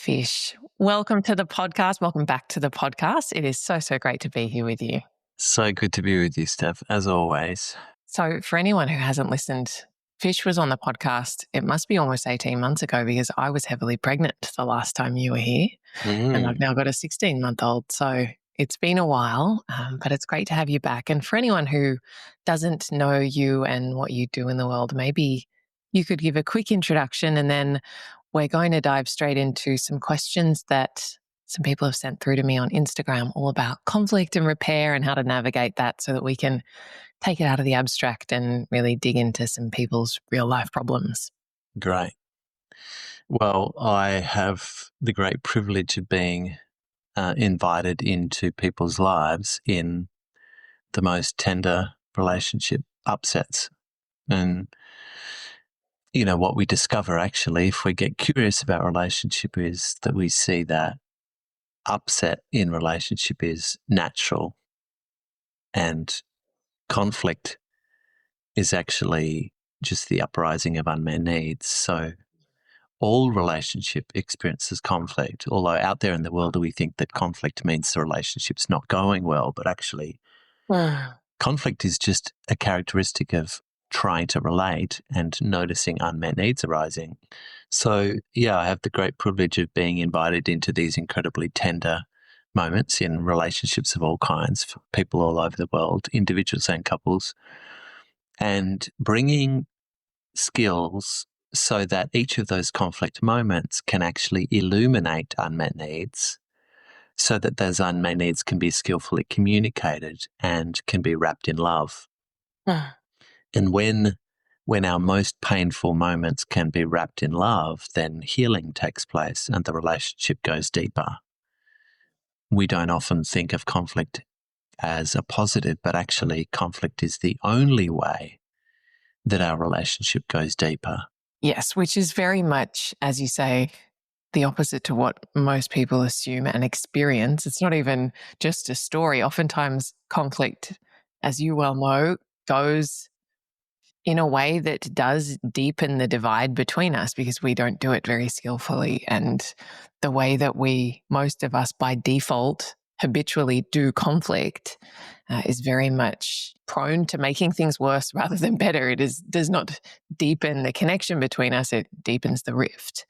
Fish, welcome to the podcast. Welcome back to the podcast. It is so great to be here with you. So good to be with you, Steph, as always. So for anyone who hasn't listened, Fish was on the podcast, it must be almost 18 months ago because I was heavily pregnant the last time you were here. And I've now got a 16-month-old. So it's been a while, but it's great to have you back. And for anyone who doesn't know you and what you do in the world, maybe you could give a quick introduction, and then we're going to dive straight into some questions that some people have sent through to me on Instagram, all about conflict and repair and how to navigate that so that we can take it out of the abstract and really dig into some people's real life problems. Great. Well, I have the great privilege of being invited into people's lives in the most tender relationship upsets. And, you know, what we discover actually, if we get curious about relationship, is that we see that upset in relationship is natural and conflict is actually just the uprising of unmet needs. So all relationship experiences conflict, although out there in the world we think that conflict means the relationship's not going well, but actually conflict is just a characteristic of trying to relate and noticing unmet needs arising. So, yeah, I have the great privilege of being invited into these incredibly tender moments in relationships of all kinds for people all over the world, individuals and couples, and bringing skills so that each of those conflict moments can actually illuminate unmet needs so that those unmet needs can be skillfully communicated and can be wrapped in love. And when our most painful moments can be wrapped in love, then healing takes place and the relationship goes deeper. We don't often think of conflict as a positive, but actually conflict is the only way that our relationship goes deeper. Yes, which is very much, as you say, the opposite to what most people assume and experience. It's not even just a story. Oftentimes conflict, as you well know, goes in a way that does deepen the divide between us because we don't do it very skillfully. And the way that most of us by default habitually do conflict is very much prone to making things worse rather than better. Does not deepen the connection between us, it deepens the rift.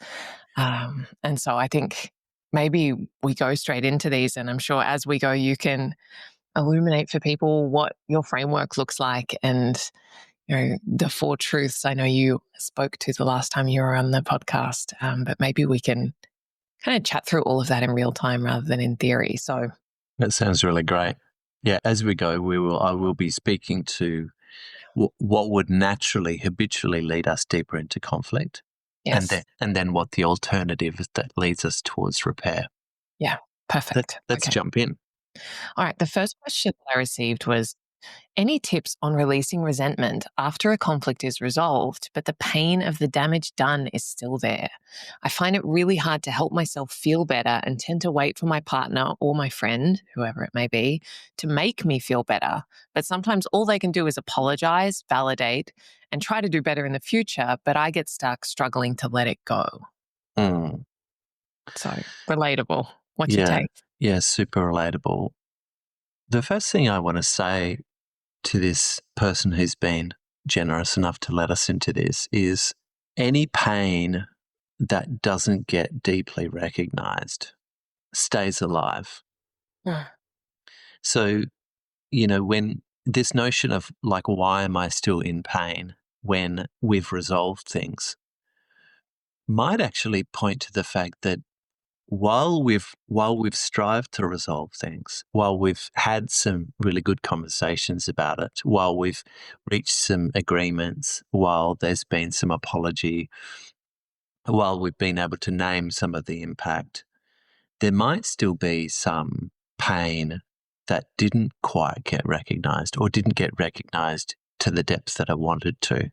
And so I think maybe we go straight into these, and I'm sure as we go you can illuminate for people what your framework looks like and the 4 truths I know you spoke to the last time you were on the podcast, but maybe we can kind of chat through all of that in real time rather than in theory. So that sounds really great. Yeah, as we go, I will be speaking to what would naturally, habitually lead us deeper into conflict, yes. and then what the alternative is that leads us towards repair. Yeah, perfect. Let's jump in. All right, the first question that I received was, any tips on releasing resentment after a conflict is resolved, but the pain of the damage done is still there? I find it really hard to help myself feel better and tend to wait for my partner or my friend, whoever it may be, to make me feel better. But sometimes all they can do is apologize, validate, and try to do better in the future, but I get stuck struggling to let it go. So, relatable. What's your take? Yeah, super relatable. The first thing I want to say to this person who's been generous enough to let us into this is any pain that doesn't get deeply recognized stays alive. So, when this notion of like, why am I still in pain when we've resolved things, might actually point to the fact that while we've strived to resolve things, while we've had some really good conversations about it, while we've reached some agreements, while there's been some apology, while we've been able to name some of the impact, there might still be some pain that didn't quite get recognized or didn't get recognized to the depth that I wanted to.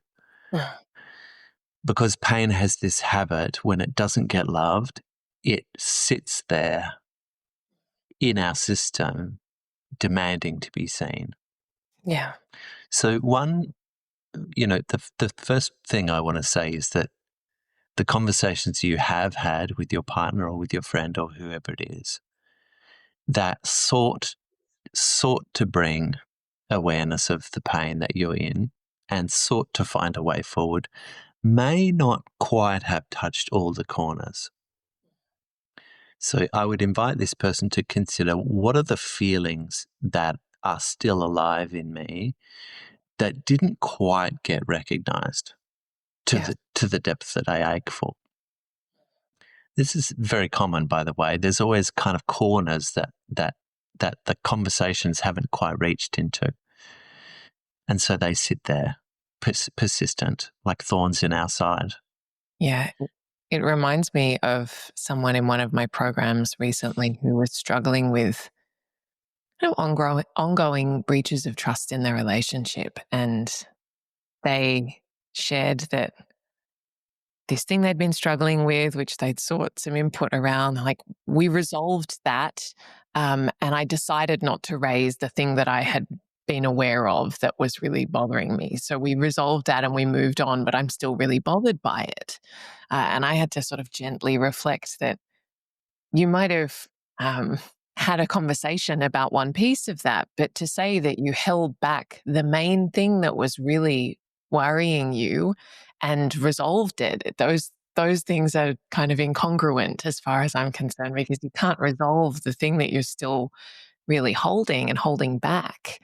Because pain has this habit, when it doesn't get loved, it sits there in our system demanding to be seen. Yeah. So the first thing I want to say is that the conversations you have had with your partner or with your friend or whoever it is that sought to bring awareness of the pain that you're in and sought to find a way forward may not quite have touched all the corners. So I would invite this person to consider, what are the feelings that are still alive in me that didn't quite get recognized to Yeah. the depth that I ache for. This is very common, by the way. There's always kind of corners that the conversations haven't quite reached into. And so they sit there, persistent, like thorns in our side. Yeah. It reminds me of someone in one of my programs recently who was struggling with ongoing breaches of trust in their relationship. And they shared that this thing they'd been struggling with, which they'd sought some input around, like, we resolved that. And I decided not to raise the thing that I had been aware of that was really bothering me. So we resolved that and we moved on, but I'm still really bothered by it. And I had to sort of gently reflect that you might have um, had a conversation about one piece of that, but to say that you held back the main thing that was really worrying you and resolved it, those things are kind of incongruent as far as I'm concerned, because you can't resolve the thing that you're still really holding and holding back.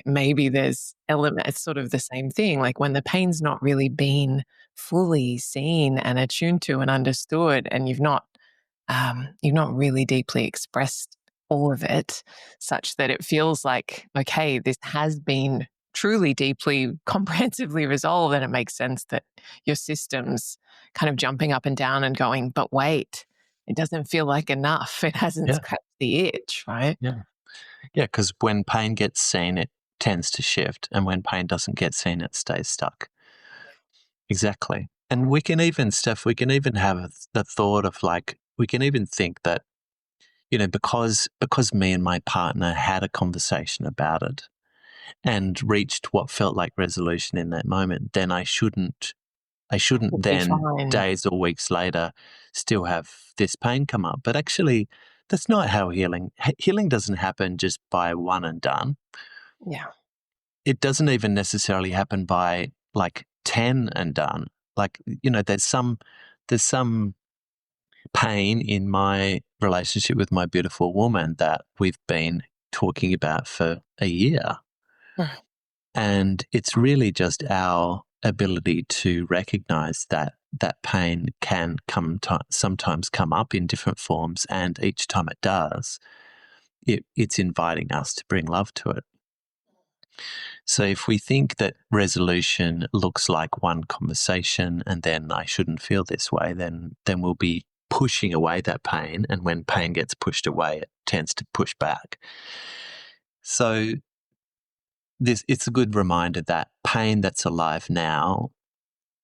Maybe there's element. It's sort of the same thing. Like when the pain's not really been fully seen and attuned to and understood, and you've not really deeply expressed all of it, such that it feels like, okay, this has been truly deeply comprehensively resolved, and it makes sense that your system's kind of jumping up and down and going, but wait, it doesn't feel like enough. It hasn't Yeah, scratched the itch, right? yeah. Yeah, because when pain gets seen, it tends to shift. And when pain doesn't get seen, it stays stuck. Exactly. And we can even, Steph, we can even have the thought of like, we can even think that, because me and my partner had a conversation about it and reached what felt like resolution in that moment, then I shouldn't It'll be then fine. days or weeks later still have this pain come up. But actually, that's not how healing doesn't happen just by one and done. Yeah. It doesn't even necessarily happen by like 10 and done. Like, there's some pain in my relationship with my beautiful woman that we've been talking about for a year. Mm. And it's really just our ability to recognize that that pain can sometimes come up in different forms. And each time it does, it's inviting us to bring love to it. So if we think that resolution looks like one conversation and then I shouldn't feel this way, then we'll be pushing away that pain. And when pain gets pushed away, it tends to push back. So it's a good reminder that pain that's alive now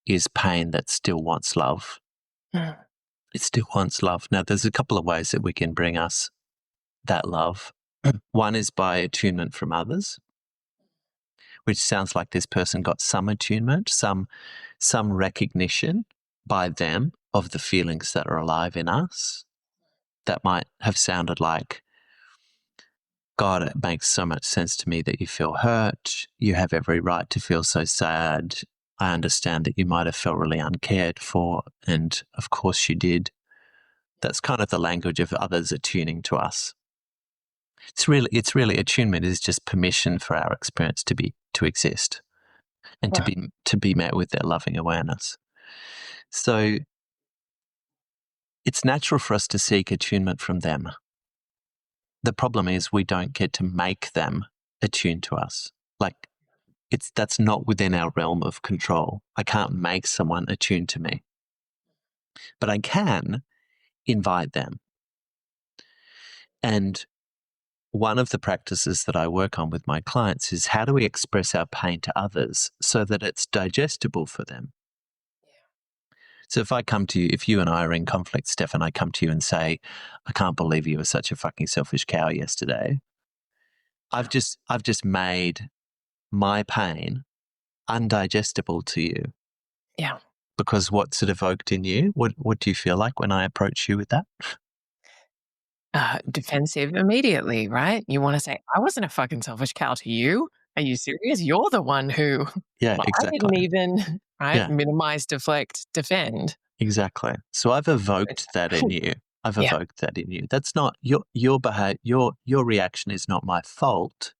is pain that still wants love. Mm. It still wants love. Now, there's a couple of ways that we can bring us that love. One is by attunement from others, which sounds like this person got some attunement, some recognition by them of the feelings that are alive in us. That might have sounded like, God, it makes so much sense to me that you feel hurt. You have every right to feel so sad. I understand that you might have felt really uncared for, and of course you did. That's kind of the language of others attuning to us. It's really attunement is just permission for our experience to exist and Yeah. to be met with their loving awareness. So it's natural for us to seek attunement from them. The problem is we don't get to make them attune to us. Like that's not within our realm of control. I can't make someone attune to me, but I can invite them. And one of the practices that I work on with my clients is, how do we express our pain to others so that it's digestible for them? So if you and I are in conflict, Steph, and I come to you and say, I can't believe you were such a fucking selfish cow yesterday. I've just made my pain undigestible to you. Yeah. Because what's it evoked in you? What do you feel like when I approach you with that? Defensive immediately, right? You want to say, I wasn't a fucking selfish cow to you. Are you serious? You're the one who, Yeah, well, I didn't exactly. even, right? Yeah, Minimize, deflect, defend. exactly. So I've evoked that in you. I've Yeah. evoked that in you. That's not your reaction is not my fault,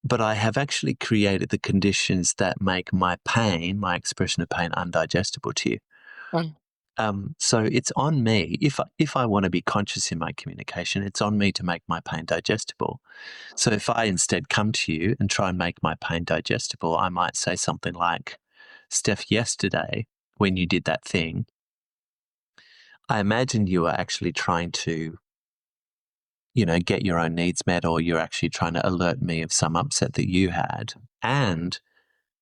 but I have actually created the conditions that make my pain, my expression of pain, undigestible to you. Mm, So it's on me. If I want to be conscious in my communication, it's on me to make my pain digestible. So if I instead come to you and try and make my pain digestible, I might say something like, Steph, yesterday when you did that thing, I imagine you were actually trying to, get your own needs met, or you're actually trying to alert me of some upset that you had. And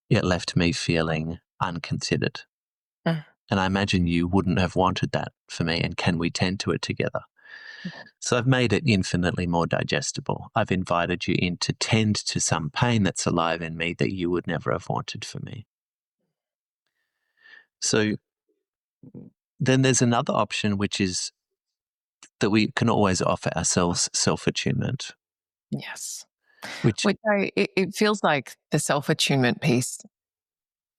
it left me feeling unconsidered. mm, And I imagine you wouldn't have wanted that for me. And can we tend to it together? So I've made it infinitely more digestible. I've invited you in to tend to some pain that's alive in me that you would never have wanted for me. So then there's another option, which is that we can always offer ourselves self attunement, yes. which, It feels like the self attunement piece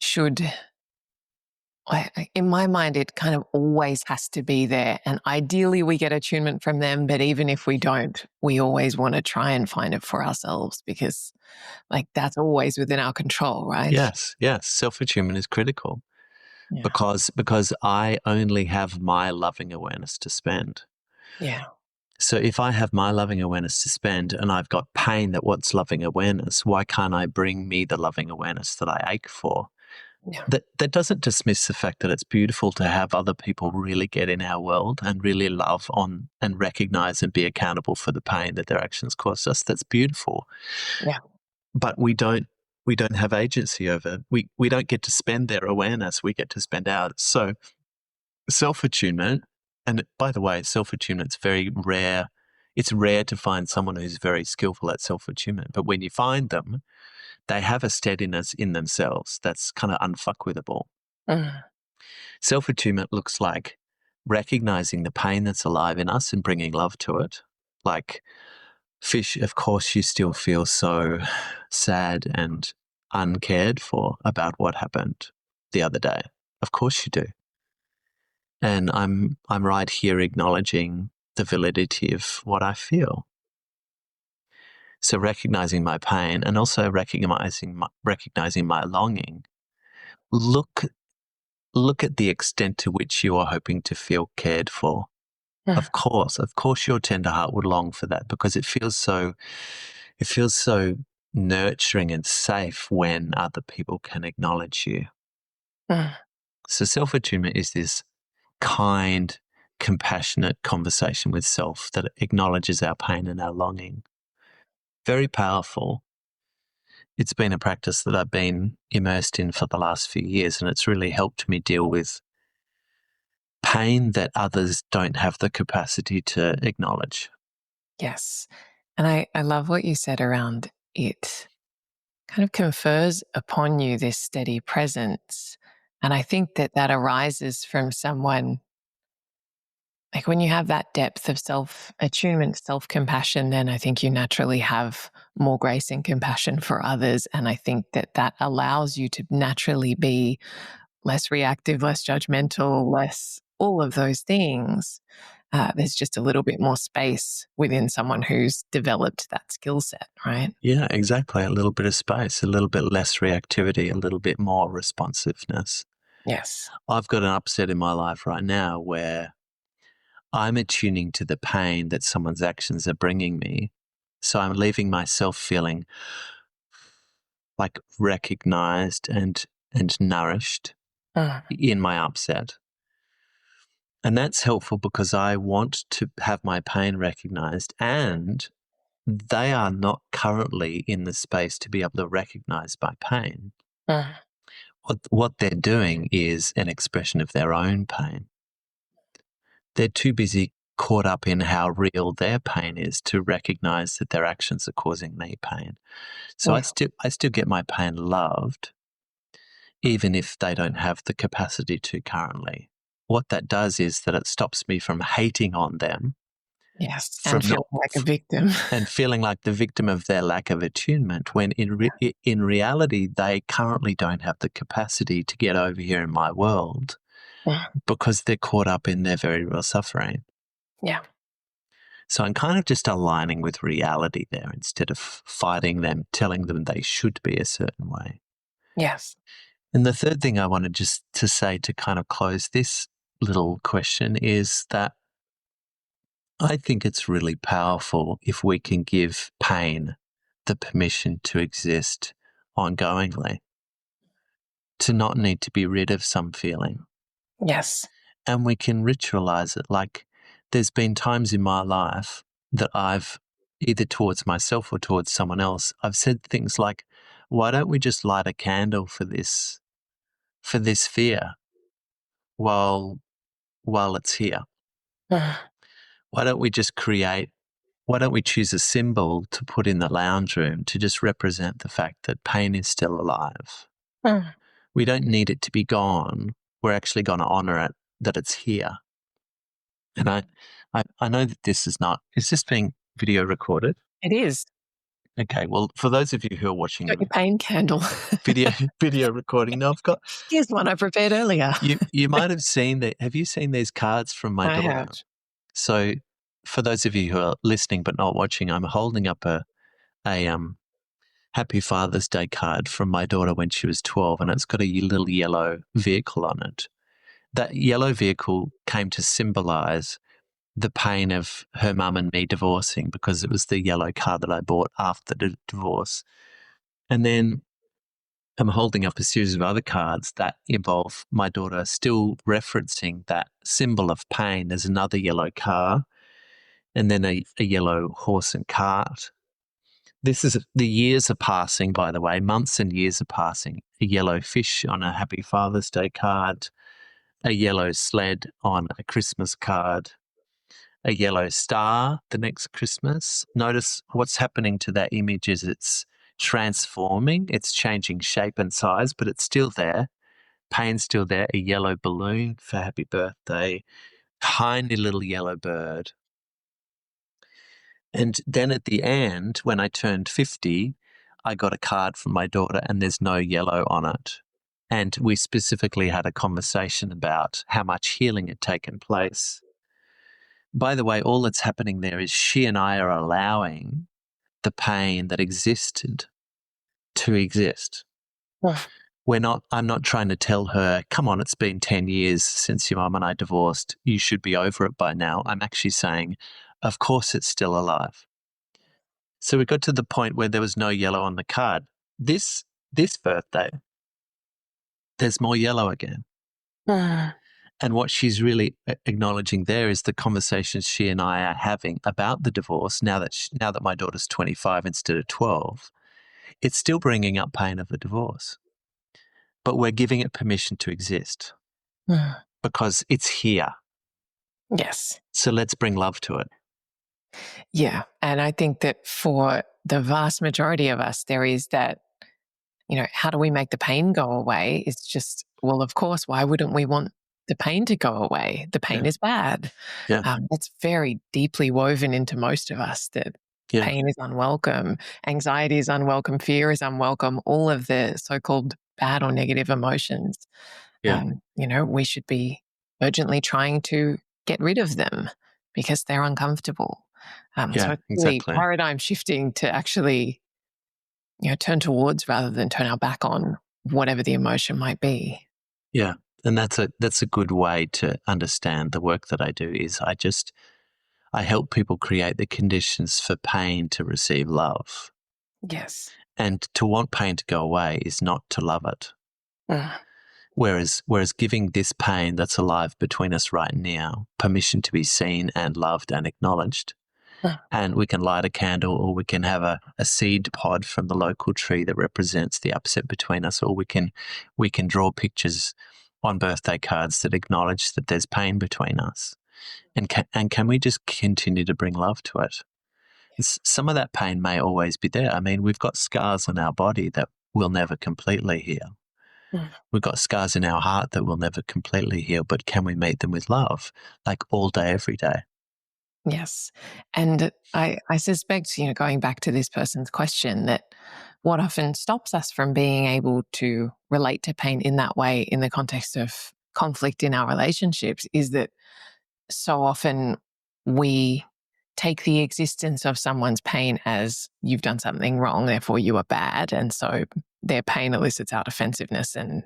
should, in my mind, it kind of always has to be there. And ideally, we get attunement from them. But even if we don't, we always want to try and find it for ourselves because, like, that's always within our control, right? yes, self attunement is critical Yeah. because I only have my loving awareness to spend. Yeah. So if I have my loving awareness to spend and I've got pain that wants loving awareness, why can't I bring me the loving awareness that I ache for? Yeah. That doesn't dismiss the fact that it's beautiful to have other people really get in our world and really love on and recognize and be accountable for the pain that their actions caused us. That's beautiful. Yeah. But we don't have agency over it. We don't get to spend their awareness, we get to spend ours. So self-attunement, and by the way, self-attunement's very rare. It's rare to find someone who's very skillful at self-attunement. But when you find them, they have a steadiness in themselves that's kind of unfuckwithable. Mm, Self-attunement looks like recognizing the pain that's alive in us and bringing love to it. Like, fish, of course, you still feel so sad and uncared for about what happened the other day. Of course you do. And I'm right here acknowledging the validity of what I feel. So recognizing my pain and also recognizing my longing. Look look at the extent to which you are hoping to feel cared for. mm, Of course, your tender heart would long for that because it feels so nurturing and safe when other people can acknowledge you. mm. So self-attunement is this kind, compassionate conversation with self that acknowledges our pain and our longing. Very powerful. It's been a practice that I've been immersed in for the last few years, and it's really helped me deal with pain that others don't have the capacity to acknowledge. Yes. And I love what you said around it kind of confers upon you this steady presence. And I think that that arises from someone like when you have that depth of self attunement, self compassion, then I think you naturally have more grace and compassion for others. And I think that that allows you to naturally be less reactive, less judgmental, less all of those things. There's just a little bit more space within someone who's developed that skill set, right? Yeah, exactly. A little bit of space, a little bit less reactivity, a little bit more responsiveness. Yes. I've got an upset in my life right now where I'm attuning to the pain that someone's actions are bringing me. So I'm leaving myself feeling like recognized and nourished Mm, in my upset. And that's helpful because I want to have my pain recognized, and they are not currently in the space to be able to recognize my pain. mm, What they're doing is an expression of their own pain. They're too busy caught up in how real their pain is to recognize that their actions are causing me pain. So I yeah. still get my pain loved, even if they don't have the capacity to currently. What that does is that it stops me from hating on them, Yes, and from not feeling like a victim. and feeling like the victim of their lack of attunement, when in reality they currently don't have the capacity to get over here in my world Yeah. because they're caught up in their very real suffering. Yeah. So I'm kind of just aligning with reality there instead of fighting them, telling them they should be a certain way. Yes. And the third thing I wanted just to say to kind of close this little question is that I think it's really powerful if we can give pain the permission to exist ongoingly, to not need to be rid of some feeling. Yes. And we can ritualize it. Like, there's been times in my life that I've, either towards myself or towards someone else, I've said things like, why don't we just light a candle for this fear while it's here? Why don't we just why don't we choose a symbol to put in the lounge room to just represent the fact that pain is still alive? We don't need it to be gone. We're actually going to honor it, that it's here. And I know that is this being video recorded? It is. Okay, well, for those of you who are watching Got the your pain candle. video video recording, now I've got, Here's one I prepared earlier. you might have seen that. Have you seen these cards from my I daughter? have. So for those of you who are listening but not watching, I'm holding up a Happy Father's Day card from my daughter when she was 12, and it's got a little yellow vehicle on it. That yellow vehicle came to symbolize the pain of her mum and me divorcing, because it was the yellow car that I bought after the divorce. And then I'm holding up a series of other cards that involve my daughter still referencing that symbol of pain. There's another yellow car and then a yellow horse and cart. The years are passing, by the way, months and years are passing. A yellow fish on a Happy Father's Day card, a yellow sled on a Christmas card, a yellow star the next Christmas. Notice what's happening to that image is it's transforming, it's changing shape and size, but it's still there. Pain's still there. A yellow balloon for happy birthday, tiny little yellow bird. And then at the end, when I turned 50, I got a card from my daughter and there's no yellow on it. And we specifically had a conversation about how much healing had taken place. By the way, all that's happening there is she and I are allowing the pain that existed to exist. I'm not trying to tell her, come on, it's been 10 years since your mum and I divorced. You should be over it by now. I'm actually saying, of course it's still alive. So we got to the point where there was no yellow on the card. This birthday, there's more yellow again. And what she's really acknowledging there is the conversations she and I are having about the divorce. Now that my daughter's 25 instead of 12, it's still bringing up pain of the divorce, but we're giving it permission to exist because it's here. Yes. So let's bring love to it. Yeah. And I think that for the vast majority of us, there is that, how do we make the pain go away? It's just, well, of course, why wouldn't we want the pain to go away? The pain is bad. Yeah. That's very deeply woven into most of us, that Yeah. pain is unwelcome, anxiety is unwelcome, fear is unwelcome, all of the so-called bad or negative emotions. Yeah. We should be urgently trying to get rid of them because they're uncomfortable. So it's really exactly. paradigm shifting to actually, turn towards rather than turn our back on whatever the emotion might be. Yeah. And that's a good way to understand the work that I do is I help people create the conditions for pain to receive love. Yes. And to want pain to go away is not to love it. Mm. Whereas giving this pain that's alive between us right now permission to be seen and loved and acknowledged, and we can light a candle, or we can have a seed pod from the local tree that represents the upset between us, or we can draw pictures on birthday cards that acknowledge that there's pain between us. And can we just continue to bring love to it? Some of that pain may always be there. I mean, we've got scars on our body that will never completely heal. Mm. We've got scars in our heart that will never completely heal, but can we meet them with love, like all day, every day? Yes. And I suspect, going back to this person's question, that what often stops us from being able to relate to pain in that way in the context of conflict in our relationships is that so often we take the existence of someone's pain as you've done something wrong, therefore you are bad. And so their pain elicits our defensiveness. And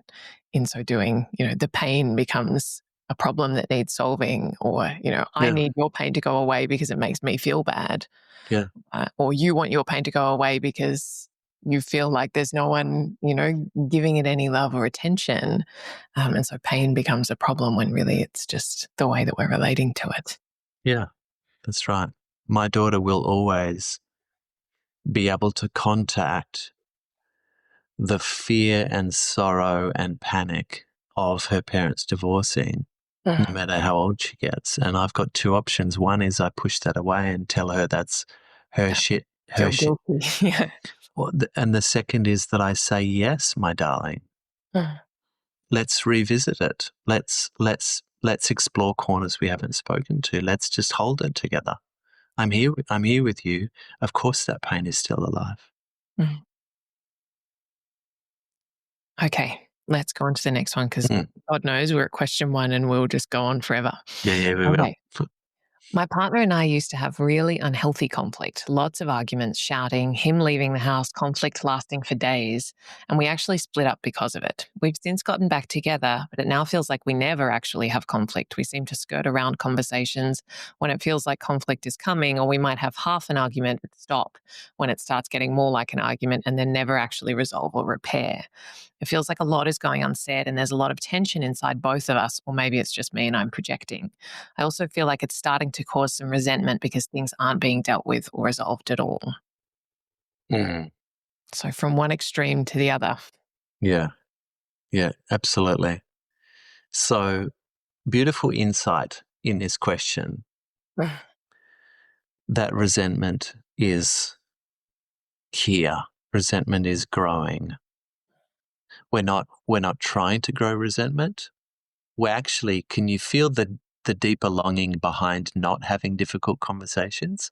in so doing, the pain becomes a problem that needs solving, or, I Yeah, need your pain to go away because it makes me feel bad. yeah, Or you want your pain to go away because you feel like there's no one, giving it any love or attention. And so pain becomes a problem when really it's just the way that we're relating to it. yeah, that's right. My daughter will always be able to contact the fear and sorrow and panic of her parents divorcing, no Mm. matter how old she gets. And I've got two options. One is I push that away and tell her that's her That shit, her feel shit. guilty. Yeah. And the second is that I say, yes, my darling, Mm. let's revisit it. Let's explore corners we haven't spoken to. Let's just hold it together. I'm here with you. Of course that pain is still alive. Mm. Okay, let's go on to the next one because Mm. God knows we're at question one and we'll just go on forever. Yeah, we will. Okay. My partner and I used to have really unhealthy conflict, lots of arguments, shouting, him leaving the house, conflict lasting for days, and we actually split up because of it. We've since gotten back together, but it now feels like we never actually have conflict. We seem to skirt around conversations when it feels like conflict is coming, or we might have half an argument but stop when it starts getting more like an argument and then never actually resolve or repair. It feels like a lot is going unsaid and there's a lot of tension inside both of us, or maybe it's just me and I'm projecting. I also feel like it's starting to cause some resentment because things aren't being dealt with or resolved at all. Mm. So, from one extreme to the other. Yeah, yeah, absolutely. So beautiful insight in this question that resentment is here. Resentment is growing. We're not trying to grow resentment. We're actually, can you feel the deeper longing behind not having difficult conversations?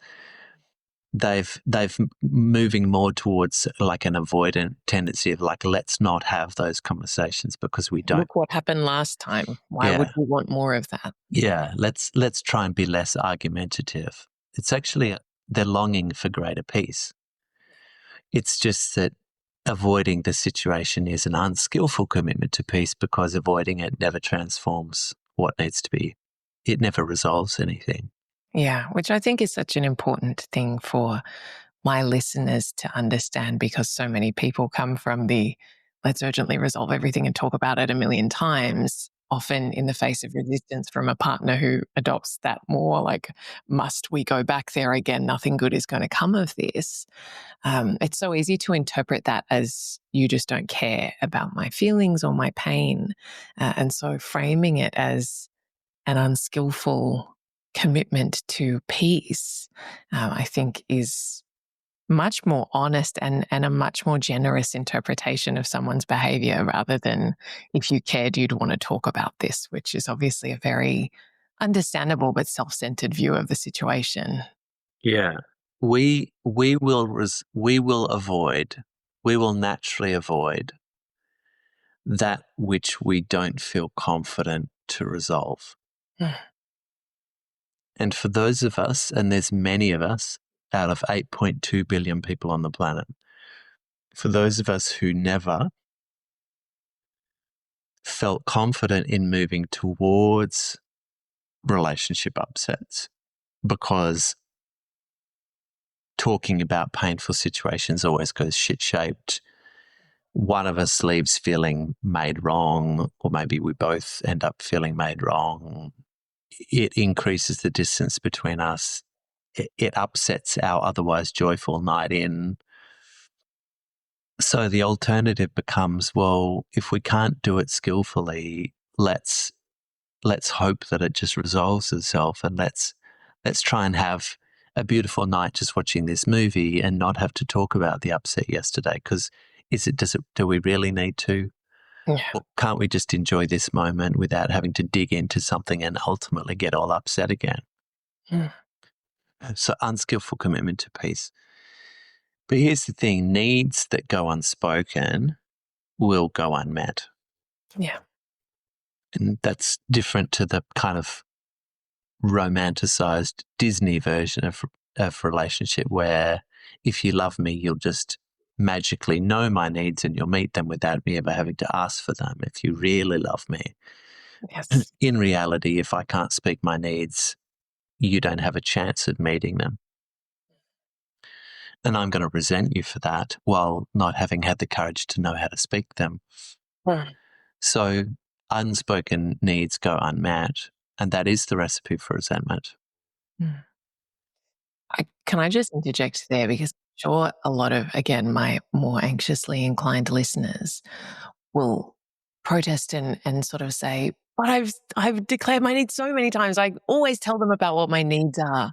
They've moving more towards like an avoidant tendency of like, let's not have those conversations because we don't. Look what happened last time. Why would Yeah. we want more of that? Yeah, let's try and be less argumentative. It's actually they're longing for greater peace. It's just that avoiding the situation is an unskillful commitment to peace because avoiding it never transforms what needs to be. It never resolves anything. Yeah, which I think is such an important thing for my listeners to understand, because so many people come from the let's urgently resolve everything and talk about it a million times, often in the face of resistance from a partner who adopts that more like, must we go back there again? Nothing good is going to come of this. It's so easy to interpret that as you just don't care about my feelings or my pain. And so framing it as an unskillful commitment to peace, I think is much more honest and a much more generous interpretation of someone's behavior, rather than if you cared, you'd want to talk about this, which is obviously a very understandable but self-centered view of the situation. Yeah. We will naturally avoid that which we don't feel confident to resolve. And for those of us, and there's many of us out of 8.2 billion people on the planet, for those of us who never felt confident in moving towards relationship upsets because talking about painful situations always goes shit shaped. One of us leaves feeling made wrong, or maybe we both end up feeling made wrong. It increases the distance between us. It upsets our otherwise joyful night in. So the alternative becomes, well, if we can't do it skillfully, let's hope that it just resolves itself, and let's try and have a beautiful night just watching this movie and not have to talk about the upset yesterday. Because do we really need to? Yeah. Well, can't we just enjoy this moment without having to dig into something and ultimately get all upset again? Mm. So unskillful commitment to peace. But here's the thing, needs that go unspoken will go unmet. Yeah. And that's different to the kind of romanticized Disney version of relationship where if you love me, you'll just magically know my needs and you'll meet them without me ever having to ask for them. If you really love me, Yes. in reality, if I can't speak my needs, you don't have a chance at meeting them. And I'm going to resent you for that while not having had the courage to know how to speak them. Mm. So unspoken needs go unmet, and that is the recipe for resentment. Mm. Can I just interject there? Because I'm sure a lot of, again, my more anxiously inclined listeners will protest and sort of say, but I've declared my needs so many times. I always tell them about what my needs are.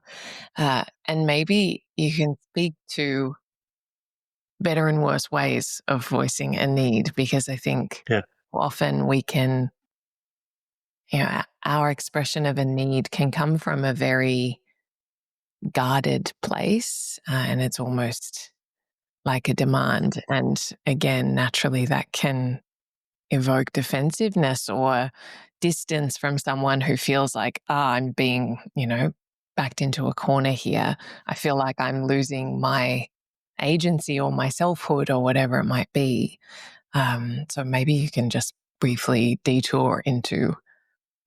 And maybe you can speak to better and worse ways of voicing a need, because I think Yeah. often we can, our expression of a need can come from a very guarded place, and it's almost like a demand. And again, naturally, that can evoke defensiveness or distance from someone who feels like, I'm being, backed into a corner here. I feel like I'm losing my agency or my selfhood or whatever it might be. So maybe you can just briefly detour into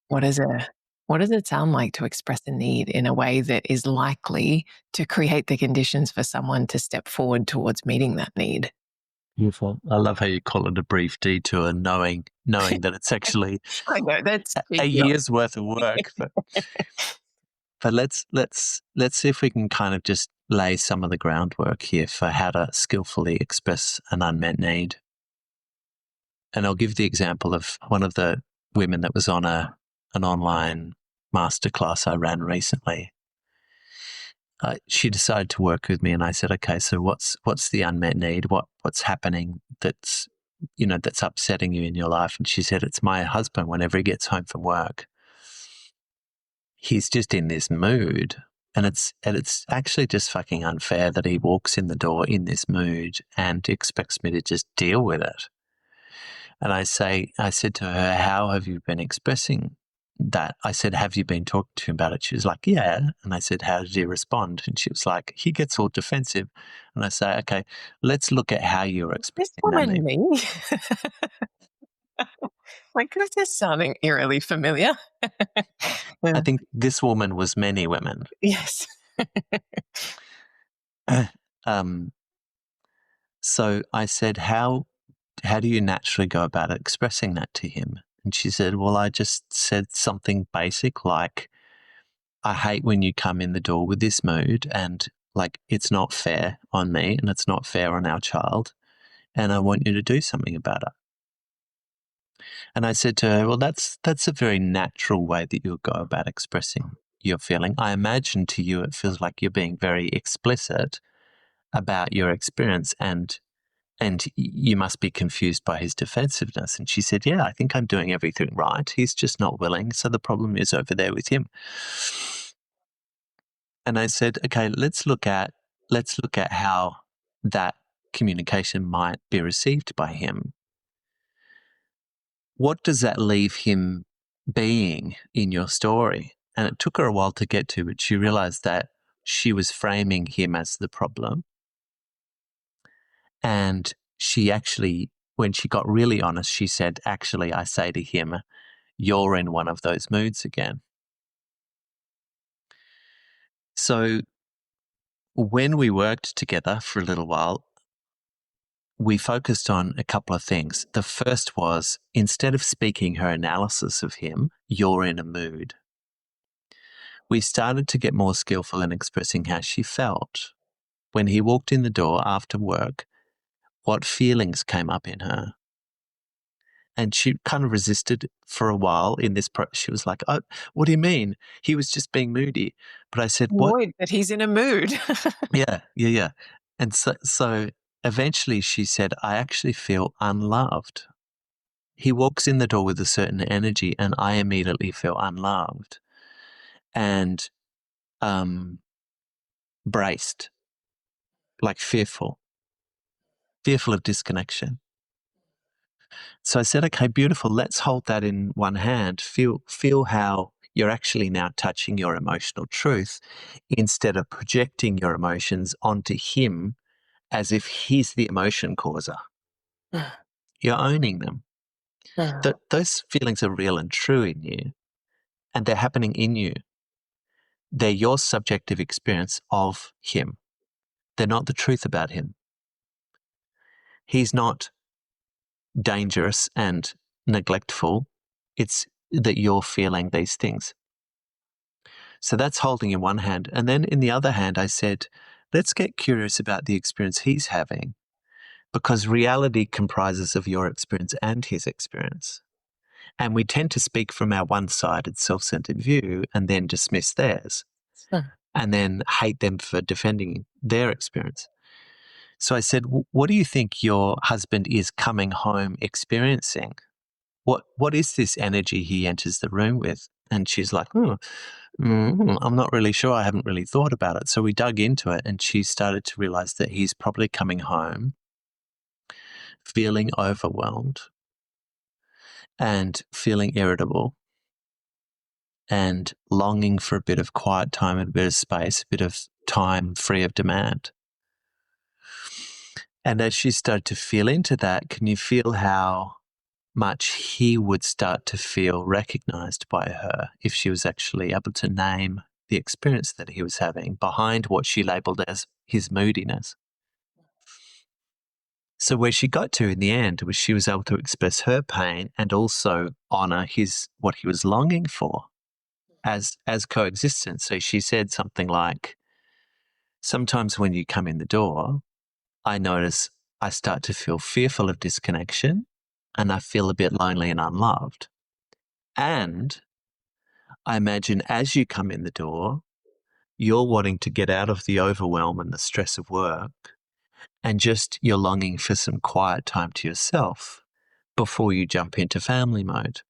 what is a what does it sound like to express a need in a way that is likely to create the conditions for someone to step forward towards meeting that need? Beautiful. I love how you call it a brief detour, knowing that it's actually I know that's a cheeky. year's worth of work. But let's see if we can kind of just lay some of the groundwork here for how to skillfully express an unmet need. And I'll give the example of one of the women that was on an online masterclass I ran recently. She decided to work with me, and I said, "Okay, so what's the unmet need? What's happening that's upsetting you in your life?" And she said, "It's my husband. Whenever he gets home from work, he's just in this mood, and it's actually just fucking unfair that he walks in the door in this mood and expects me to just deal with it." And I said to her, "How have you been expressing that?" I said, "Have you been talking to him about it?" She was like, "Yeah." And I said, "How did he respond?" And she was like, "He gets all defensive." And I say, "Okay, let's look at how you're This expressing that woman need." me? Like, this is sounding eerily familiar. I Yeah. think this woman was many women. Yes. um, so I said, how do you naturally go about expressing that to him? And she said, "Well, I just said something basic like, I hate when you come in the door with this mood and like it's not fair on me and it's not fair on our child. And I want you to do something about it." And I said to her, "Well, that's a very natural way that you'll go about expressing your feeling. I imagine to you it feels like you're being very explicit about your experience and you must be confused by his defensiveness." And she said, "Yeah, I think I'm doing everything right. He's just not willing. So the problem is over there with him." And I said, "Okay, let's look at how that communication might be received by him. What does that leave him being in your story?" And it took her a while to get to, but she realized that she was framing him as the problem. And she actually, when she got really honest, she said, "Actually, I say to him, you're in one of those moods again." So when we worked together for a little while, we focused on a couple of things. The first was, instead of speaking her analysis of him, "You're in a mood," we started to get more skillful in expressing how she felt. When he walked in the door after work, what feelings came up in her? And she kind of resisted for a while in this. She was like, "Oh, what do you mean? He was just being moody." But I said, "What?" Annoyed that he's in a mood. Yeah, yeah, yeah. And so eventually she said, "I actually feel unloved." He walks in the door with a certain energy, and I immediately feel unloved and braced, like fearful of disconnection. So I said, okay, beautiful. Let's hold that in one hand. Feel how you're actually now touching your emotional truth instead of projecting your emotions onto him as if he's the emotion causer. You're owning them. Those feelings are real and true in you, and they're happening in you. They're your subjective experience of him. They're not the truth about him. He's not dangerous and neglectful. It's that you're feeling these things. So that's holding in one hand. And then in the other hand, I said, let's get curious about the experience he's having, because reality comprises of your experience and his experience. And we tend to speak from our one-sided, self-centered view and then dismiss theirs and then hate them for defending their experience. So I said, what do you think your husband is coming home experiencing? What is this energy he enters the room with? And she's like, I'm not really sure. I haven't really thought about it. So we dug into it, and she started to realize that he's probably coming home feeling overwhelmed and feeling irritable and longing for a bit of quiet time and a bit of space, a bit of time free of demand. And as she started to feel into that, can you feel how much he would start to feel recognized by her if she was actually able to name the experience that he was having behind what she labeled as his moodiness? So where she got to in the end was she was able to express her pain and also honor what he was longing for as coexistence. So she said something like, sometimes when you come in the door, I notice I start to feel fearful of disconnection and I feel a bit lonely and unloved. And I imagine as you come in the door, you're wanting to get out of the overwhelm and the stress of work, and just you're longing for some quiet time to yourself before you jump into family mode.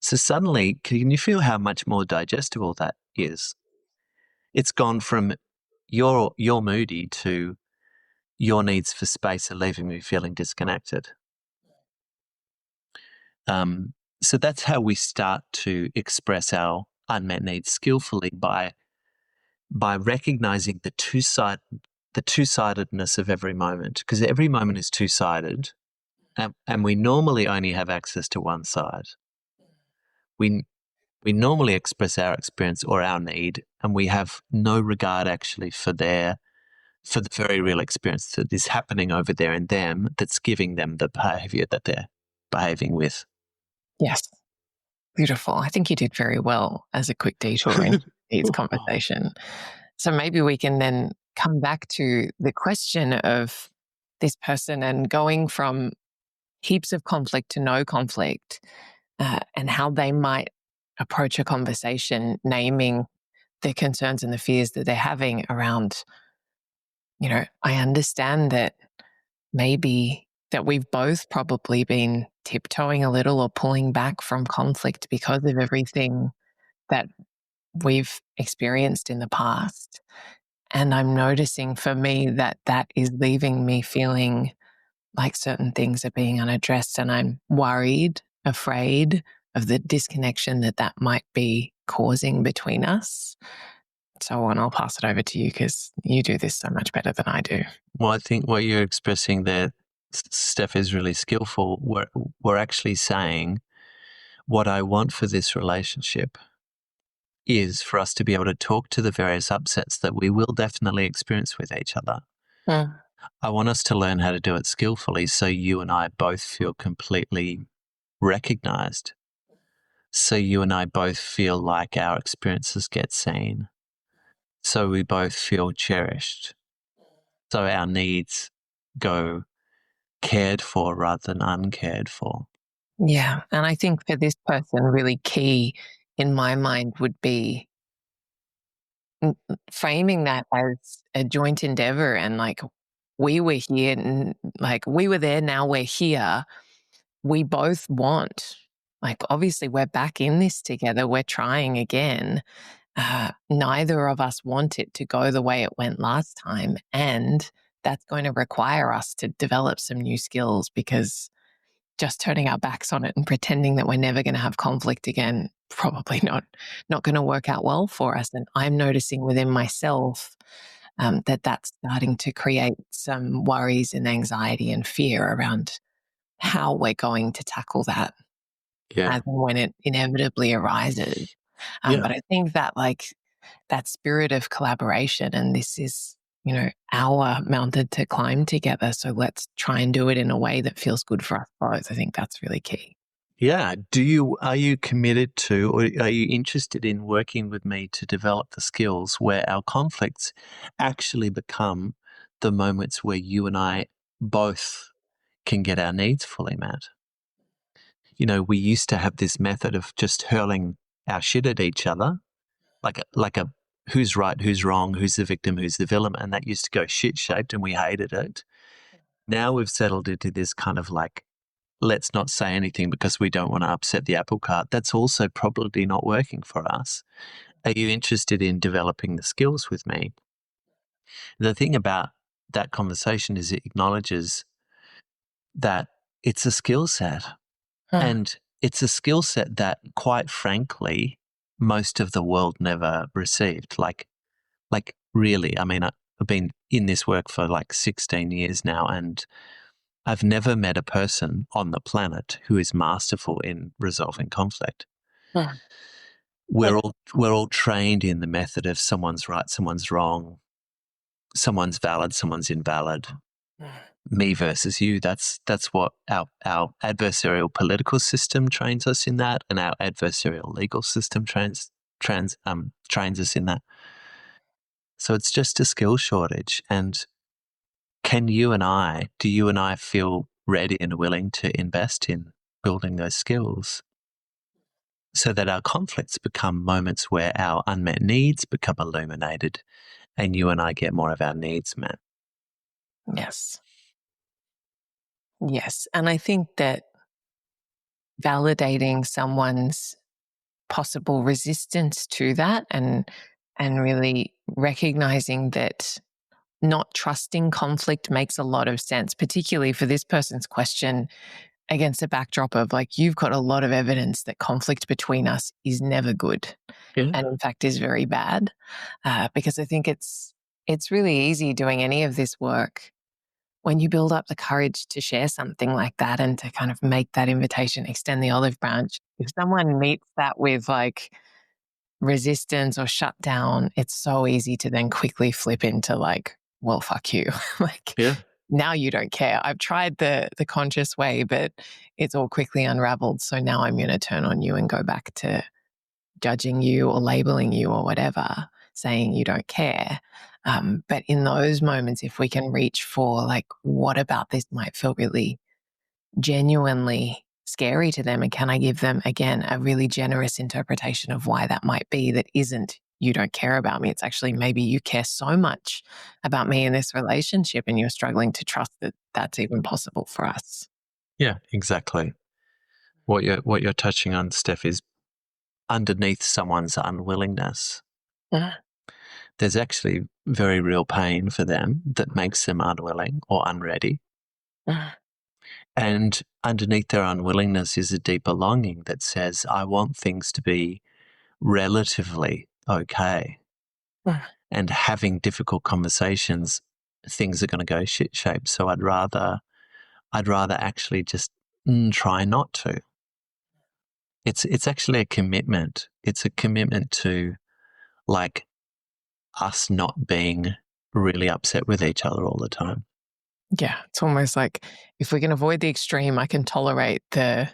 So suddenly, can you feel how much more digestible that is? It's gone from you're moody to your needs for space are leaving me feeling disconnected. So that's how we start to express our unmet needs skillfully, by recognizing the two-sidedness of every moment, because every moment is two-sided, and we normally only have access to one side. We normally express our experience or our need, and we have no regard actually for the very real experience that is happening over there in them that's giving them the behavior that they're behaving with. Yes. Beautiful. I think you did very well as a quick detour into today's conversation. So maybe we can then come back to the question of this person and going from heaps of conflict to no conflict, and how they might approach a conversation, naming the concerns and the fears that they're having around, I understand that maybe that we've both probably been tiptoeing a little or pulling back from conflict because of everything that we've experienced in the past. And I'm noticing for me that that is leaving me feeling like certain things are being unaddressed. And I'm worried, afraid of the disconnection that that might be causing between us. So on, I'll pass it over to you because you do this so much better than I do. Well, I think what you're expressing there, Steph, is really skillful. We're actually saying what I want for this relationship is for us to be able to talk to the various upsets that we will definitely experience with each other. Mm. I want us to learn how to do it skillfully so you and I both feel completely recognized. So you and I both feel like our experiences get seen. So we both feel cherished. So our needs go cared for rather than uncared for. Yeah. And I think for this person, really key in my mind would be framing that as a joint endeavor, and like we were here and like we were there, now we're here. we both want, like, obviously we're back in this together, we're trying again. Neither of us want it to go the way it went last time. And that's going to require us to develop some new skills, because just turning our backs on it and pretending that we're never going to have conflict again, probably not going to work out well for us. And I'm noticing within myself that that's starting to create some worries and anxiety and fear around how we're going to tackle that Yeah. as and when it inevitably arises. Yeah. But I think that, like, that spirit of collaboration, and this is, our mountain to climb together. So let's try and do it in a way that feels good for us both. I think that's really key. Yeah. Are you committed to, or are you interested in working with me to develop the skills where our conflicts actually become the moments where you and I both can get our needs fully met? We used to have this method of just hurling our shit at each other, like a who's right, who's wrong, who's the victim, who's the villain, and that used to go shit shaped, and we hated it. Now we've settled into this kind of like, let's not say anything because we don't want to upset the apple cart. That's also probably not working for us. Are you interested in developing the skills with me? The thing about that conversation is it acknowledges that it's a skill set. Huh. And it's a skill set that, quite frankly, most of the world never received. Like really, I mean, I've been in this work for like 16 years now, and I've never met a person on the planet who is masterful in resolving conflict. Huh. We're all trained in the method of someone's right, someone's wrong, someone's valid, someone's invalid. Me versus you. That's what our adversarial political system trains us in that, and our adversarial legal system trains us in that. So it's just a skill shortage. And do you and I feel ready and willing to invest in building those skills so that our conflicts become moments where our unmet needs become illuminated and you and I get more of our needs met? Yes. Yes. And I think that validating someone's possible resistance to that, and really recognizing that not trusting conflict makes a lot of sense, particularly for this person's question, against a backdrop of, like, you've got a lot of evidence that conflict between us is never good, Yeah. and in fact is very bad. Because I think it's really easy doing any of this work when you build up the courage to share something like that and to kind of make that invitation, extend the olive branch. If someone meets that with, like, resistance or shut down, it's so easy to then quickly flip into, like, well, fuck you. Like, Yeah. now you don't care. I've tried the conscious way, but it's all quickly unraveled. So now I'm going to turn on you and go back to judging you or labeling you or whatever, saying you don't care. But in those moments, if we can reach for, like, what about this might feel really genuinely scary to them, and can I give them, again, a really generous interpretation of why that might be, that isn't you don't care about me. It's actually maybe you care so much about me in this relationship and you're struggling to trust that that's even possible for us. Yeah, exactly. What you're touching on, Steph, is underneath someone's unwillingness, Mm, there's actually very real pain for them that makes them unwilling or unready. mm, And underneath their unwillingness is a deeper longing that says, I want things to be relatively okay. mm. And having difficult conversations, things are going to go shit shape. So I'd rather actually just try not to. It's actually a commitment. It's a commitment to, like, us not being really upset with each other all the time. Yeah, it's almost like, if we can avoid the extreme, I can tolerate the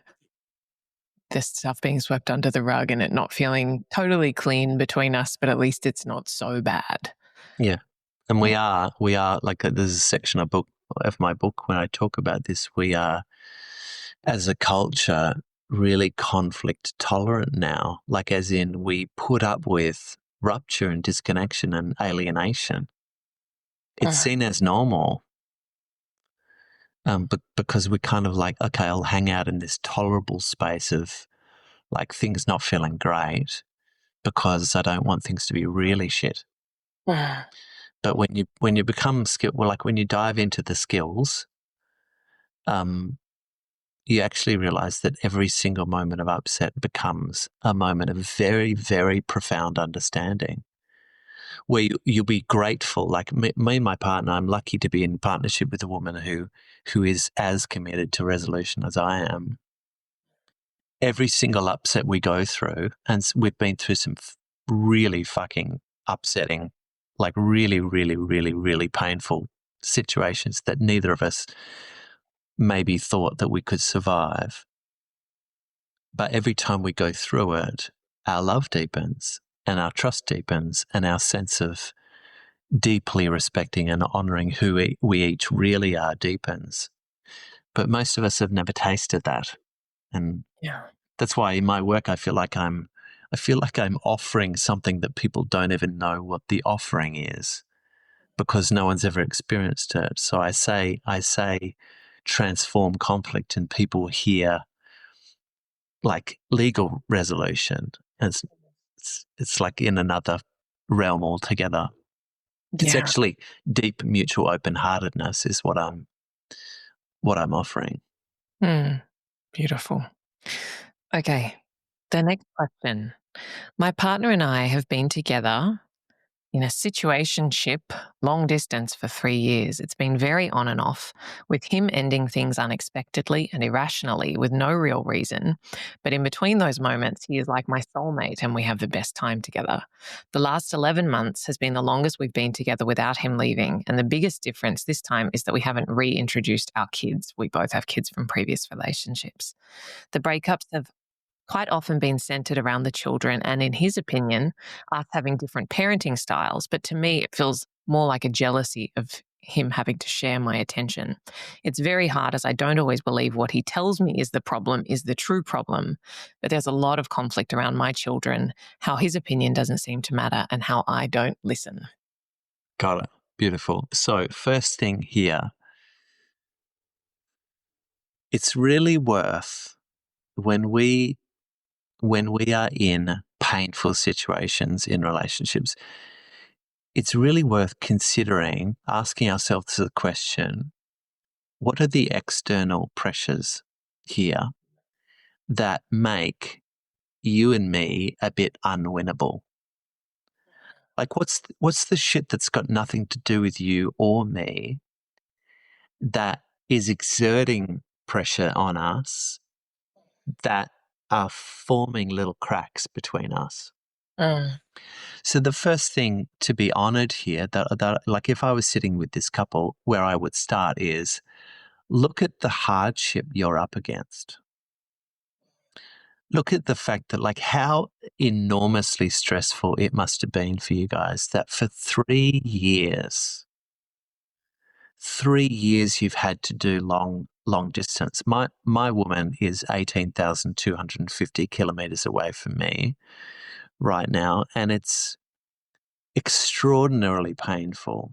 stuff being swept under the rug and it not feeling totally clean between us, but at least it's not so bad. Yeah. And we Yeah. are like, there's a section of my book when I talk about this. We are, as a culture, really conflict tolerant now. Like, as in, we put up with rupture and disconnection and alienation. It's Mm, seen as normal. But because we're kind of like, okay, I'll hang out in this tolerable space of like things not feeling great because I don't want things to be really shit. Mm. But when you become skill, well, like when you dive into the skills, you actually realize that every single moment of upset becomes a moment of very, very profound understanding where you'll be grateful. Like me and my partner, I'm lucky to be in partnership with a woman who is as committed to resolution as I am. Every single upset we go through, and we've been through some really fucking upsetting, like really, really, really, really painful situations that neither of us maybe thought that we could survive. But every time we go through it, our love deepens and our trust deepens and our sense of deeply respecting and honoring who we each really are deepens. But most of us have never tasted that. And Yeah. that's why in my work I feel like I'm offering something that people don't even know what the offering is because no one's ever experienced it. So I say transform conflict and people hear like legal resolution. And it's like in another realm altogether. It's Yeah. actually deep mutual open-heartedness is what I'm offering. Mm. Beautiful. Okay. The next question. My partner and I have been together in a situationship, long distance for 3 years. It's been very on and off, with him ending things unexpectedly and irrationally with no real reason. But in between those moments, he is like my soulmate and we have the best time together. The last 11 months has been the longest we've been together without him leaving. And the biggest difference this time is that we haven't reintroduced our kids. We both have kids from previous relationships. The breakups have quite often been centered around the children and, in his opinion, us having different parenting styles. But to me, it feels more like a jealousy of him having to share my attention. It's very hard as I don't always believe what he tells me is the problem is the true problem. But there's a lot of conflict around my children, how his opinion doesn't seem to matter, and how I don't listen. Got it. Beautiful. So first thing here, it's really worth when we are in painful situations in relationships, it's really worth considering asking ourselves the question, what are the external pressures here that make you and me a bit unwinnable? Like what's the shit that's got nothing to do with you or me that is exerting pressure on us that are forming little cracks between us? Mm. So the first thing to be honored here, that like if I was sitting with this couple, where I would start is look at the hardship you're up against. Look at the fact that like how enormously stressful it must have been for you guys that for 3 years, 3 years you've had to do long distance. My woman is 18,250 kilometers away from me right now, and it's extraordinarily painful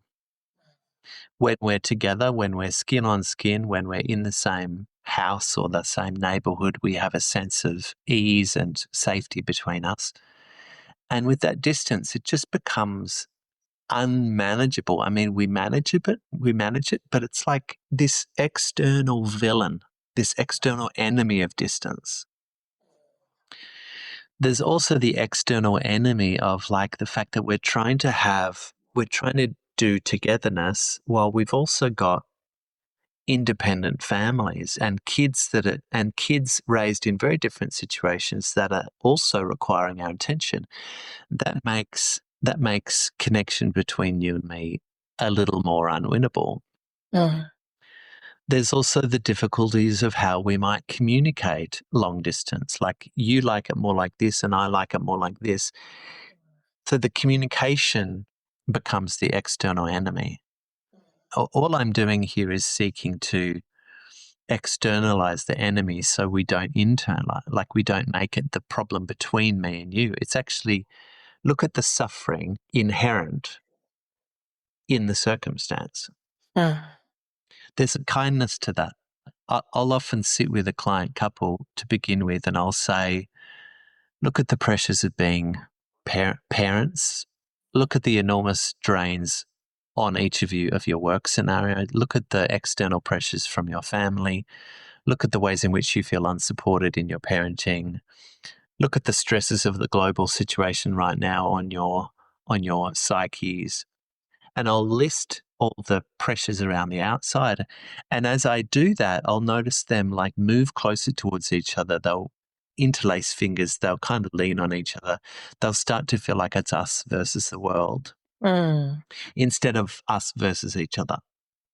when we're together, when we're skin on skin, when we're in the same house or the same neighborhood, we have a sense of ease and safety between us. And with that distance, it just becomes unmanageable. I mean, we manage it, but it's like this external villain, this external enemy of distance. There's also the external enemy of like the fact that we're trying to do togetherness while we've also got independent families and kids raised in very different situations that are also requiring our attention. That makes connection between you and me a little more unwinnable. Mm. There's also the difficulties of how we might communicate long distance. Like you like it more like this and I like it more like this. So the communication becomes the external enemy. All I'm doing here is seeking to externalize the enemy so we don't internalize, like we don't make it the problem between me and you. It's actually look at the suffering inherent in the circumstance. Mm. there's a kindness to that. I'll often sit with a client couple to begin with, and I'll say, look at the pressures of being parents. Look at the enormous drains on each of you of your work scenario. Look at the external pressures from your family. Look at the ways in which you feel unsupported in your parenting. Look at the stresses of the global situation right now on your psyches. And I'll list all the pressures around the outside. And as I do that, I'll notice them like move closer towards each other. They'll interlace fingers. They'll kind of lean on each other. They'll start to feel like it's us versus the world Mm. instead of us versus each other.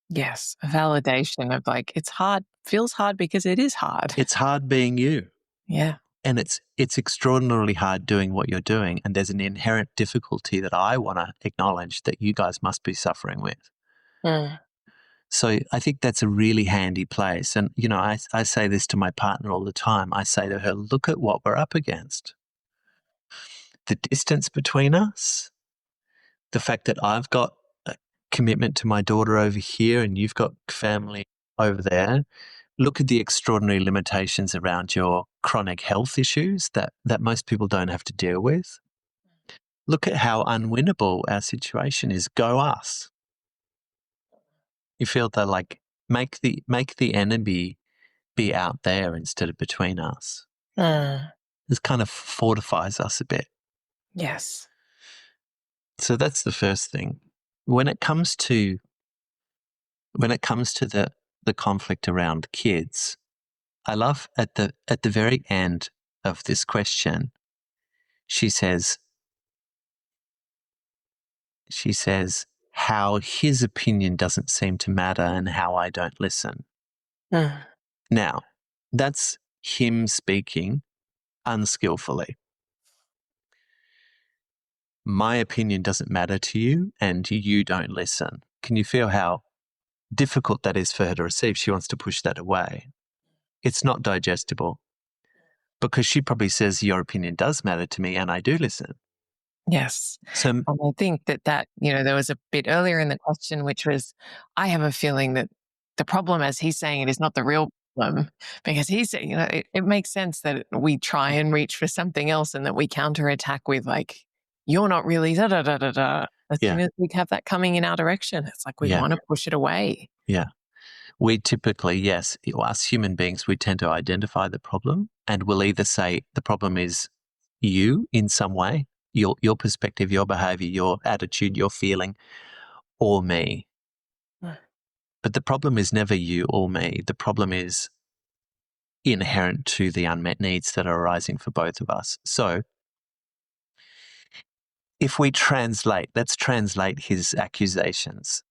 Yes, a validation of like, it's hard, feels hard because it is hard. It's hard being you. Yeah. And it's extraordinarily hard doing what you're doing. And there's an inherent difficulty that I want to acknowledge that you guys must be suffering with. Mm. So I think that's a really handy place. And, you know, I say this to my partner all the time. I say to her, look at what we're up against. The distance between us, the fact that I've got a commitment to my daughter over here and you've got family over there. Look at the extraordinary limitations around your chronic health issues that most people don't have to deal with. Look at how unwinnable our situation is. Go us. You feel that like make the enemy be out there instead of between us. Mm. This kind of fortifies us a bit. Yes. So that's the first thing. When it comes to the conflict around kids, I love at the very end of this question, she says how his opinion doesn't seem to matter and how I don't listen. Mm. Now, that's him speaking unskillfully. My opinion doesn't matter to you and you don't listen. Can you feel how difficult that is for her to receive? She wants to push that away. It's not digestible because she probably says your opinion does matter to me and I do listen. Yes. So, And I think that, there was a bit earlier in the question, which was, I have a feeling that the problem, as he's saying it, is not the real problem, because he's saying, it makes sense that we try and reach for something else and that we counterattack with like, you're not really da da da da da. As soon as we have that coming in our direction, it's like we want to push it away. Yeah. We typically, yes, us human beings, we tend to identify the problem and we'll either say the problem is you in some way, your perspective, your behavior, your attitude, your feeling, or me. Mm. But the problem is never you or me. The problem is inherent to the unmet needs that are arising for both of us. So if we let's translate his accusations.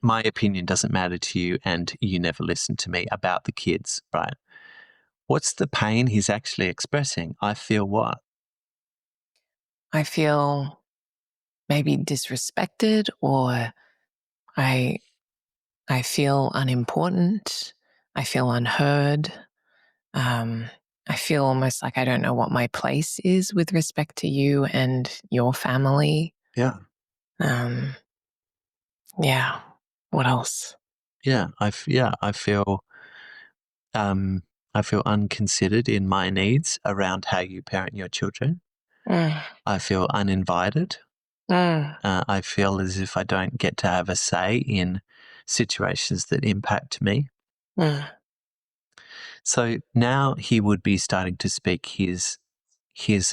My opinion doesn't matter to you and you never listen to me about the kids, right? What's the pain he's actually expressing? I feel what? I feel maybe disrespected, or I feel unimportant. I feel unheard. I feel almost like I don't know what my place is with respect to you and your family. Yeah. Yeah. What else? Yeah. I feel unconsidered in my needs around how you parent your children. Mm. I feel uninvited. Mm. I feel as if I don't get to have a say in situations that impact me. Mm. So now he would be starting to speak his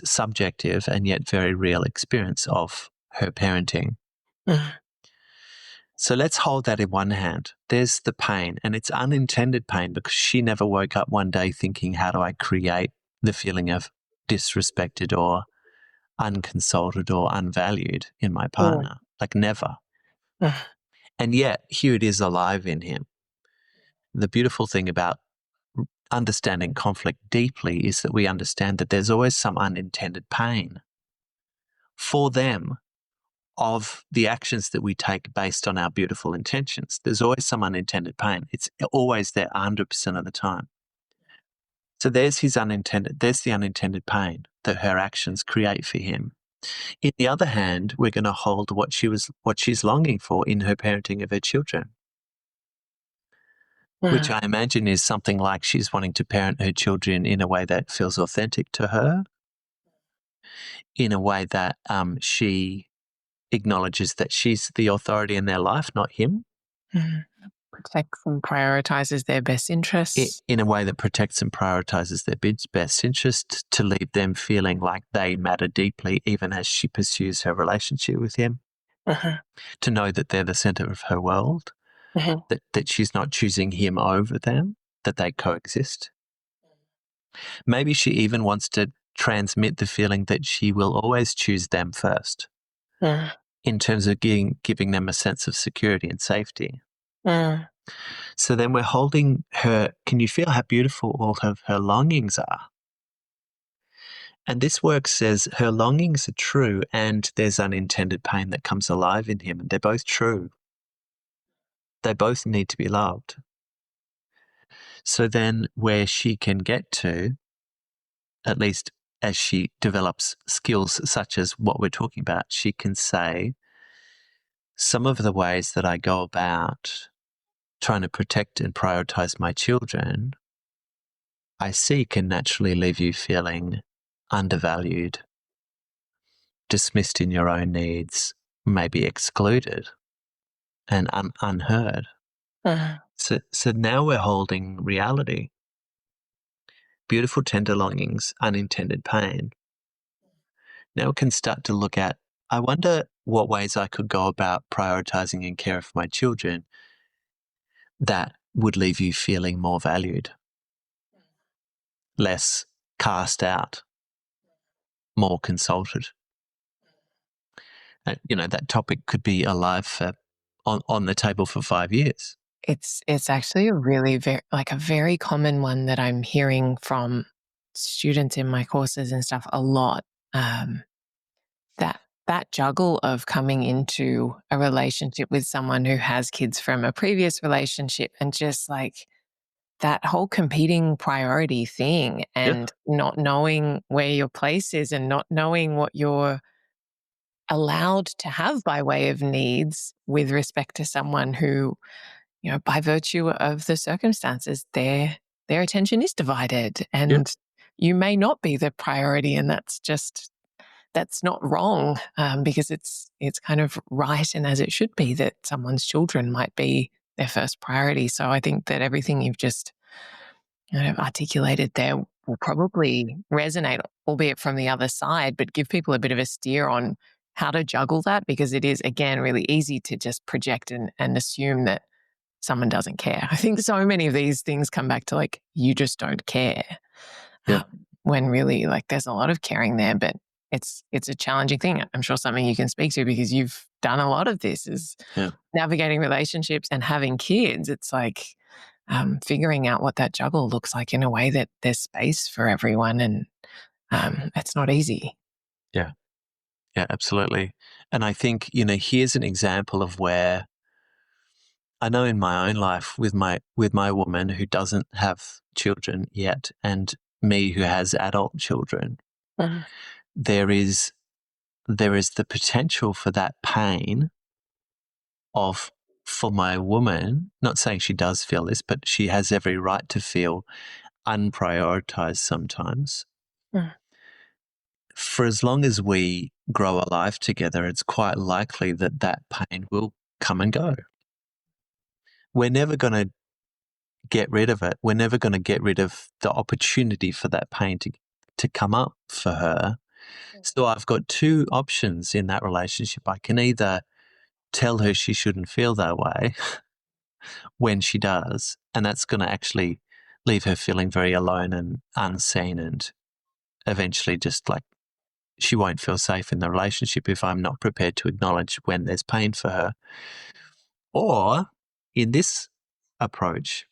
subjective and yet very real experience of her parenting. Mm. So let's hold that in one hand. There's the pain, and it's unintended pain because she never woke up one day thinking, how do I create the feeling of disrespected or unconsulted or unvalued in my partner? Like never. Mm. And yet here it is alive in him. The beautiful thing about understanding conflict deeply is that we understand that there's always some unintended pain for them of the actions that we take based on our beautiful intentions. There's always some unintended pain. It's always there 100% of the time. So there's the unintended pain that her actions create for him. In the other hand, we're going to hold what she's longing for in her parenting of her children. which Mm, I imagine is something like she's wanting to parent her children in a way that feels authentic to her, in a way that she acknowledges that she's the authority in their life, not him, mm. Protects and prioritizes their best interests. in a way that protects and prioritizes their best interest, to leave them feeling like they matter deeply, even as she pursues her relationship with him, Uh-huh, to know that they're the center of her world, uh-huh, that she's not choosing him over them, that they coexist. Maybe she even wants to transmit the feeling that she will always choose them first, uh, in terms of giving them a sense of security and safety. uh, So then we're holding her. Can you feel how beautiful all of her longings are? And this work says her longings are true and there's unintended pain that comes alive in him. And they're both true. They both need to be loved. So then where she can get to, at least as she develops skills such as what we're talking about, she can say, some of the ways that I go about trying to protect and prioritize my children, I see can naturally leave you feeling undervalued, dismissed in your own needs, maybe excluded and unheard. uh, So now we're holding reality, beautiful, tender longings, unintended pain. Now we can start to look at, I wonder what ways I could go about prioritizing and care for my children that would leave you feeling more valued, less cast out, more consulted. That topic could be alive on the table for 5 years. it's actually a really a very common one that I'm hearing from students in my courses and stuff a lot. Um, that juggle of coming into a relationship with someone who has kids from a previous relationship and just like that whole competing priority thing Yeah, and not knowing where your place is and not knowing what you're allowed to have by way of needs with respect to someone who, by virtue of the circumstances, their attention is divided yeah, and you may not be the priority. And that's not wrong, because it's kind of right and as it should be that someone's children might be their first priority. So I think that everything you've just articulated there will probably resonate, albeit from the other side, but give people a bit of a steer on how to juggle that, because it is, again, really easy to just project and assume that someone doesn't care. I think so many of these things come back to like, you just don't care, yeah, when really like there's a lot of caring there, but it's a challenging thing. I'm sure something you can speak to because you've done a lot of this is yeah, navigating relationships and having kids. It's like figuring out what that juggle looks like in a way that there's space for everyone, and it's not easy. yeah, yeah, absolutely. And I think, here's an example of where I know in my own life with my woman who doesn't have children yet and me who has adult children, Mm, there is the potential for that pain of for my woman, not saying she does feel this, but she has every right to feel unprioritized sometimes. mm, For as long as we grow a life together, it's quite likely that that pain will come and go. We're never going to get rid of it. We're never going to get rid of the opportunity for that pain to come up for her. So I've got two options in that relationship. I can either tell her she shouldn't feel that way when she does, and that's going to actually leave her feeling very alone and unseen, and eventually just like she won't feel safe in the relationship if I'm not prepared to acknowledge when there's pain for her. Or in this approach,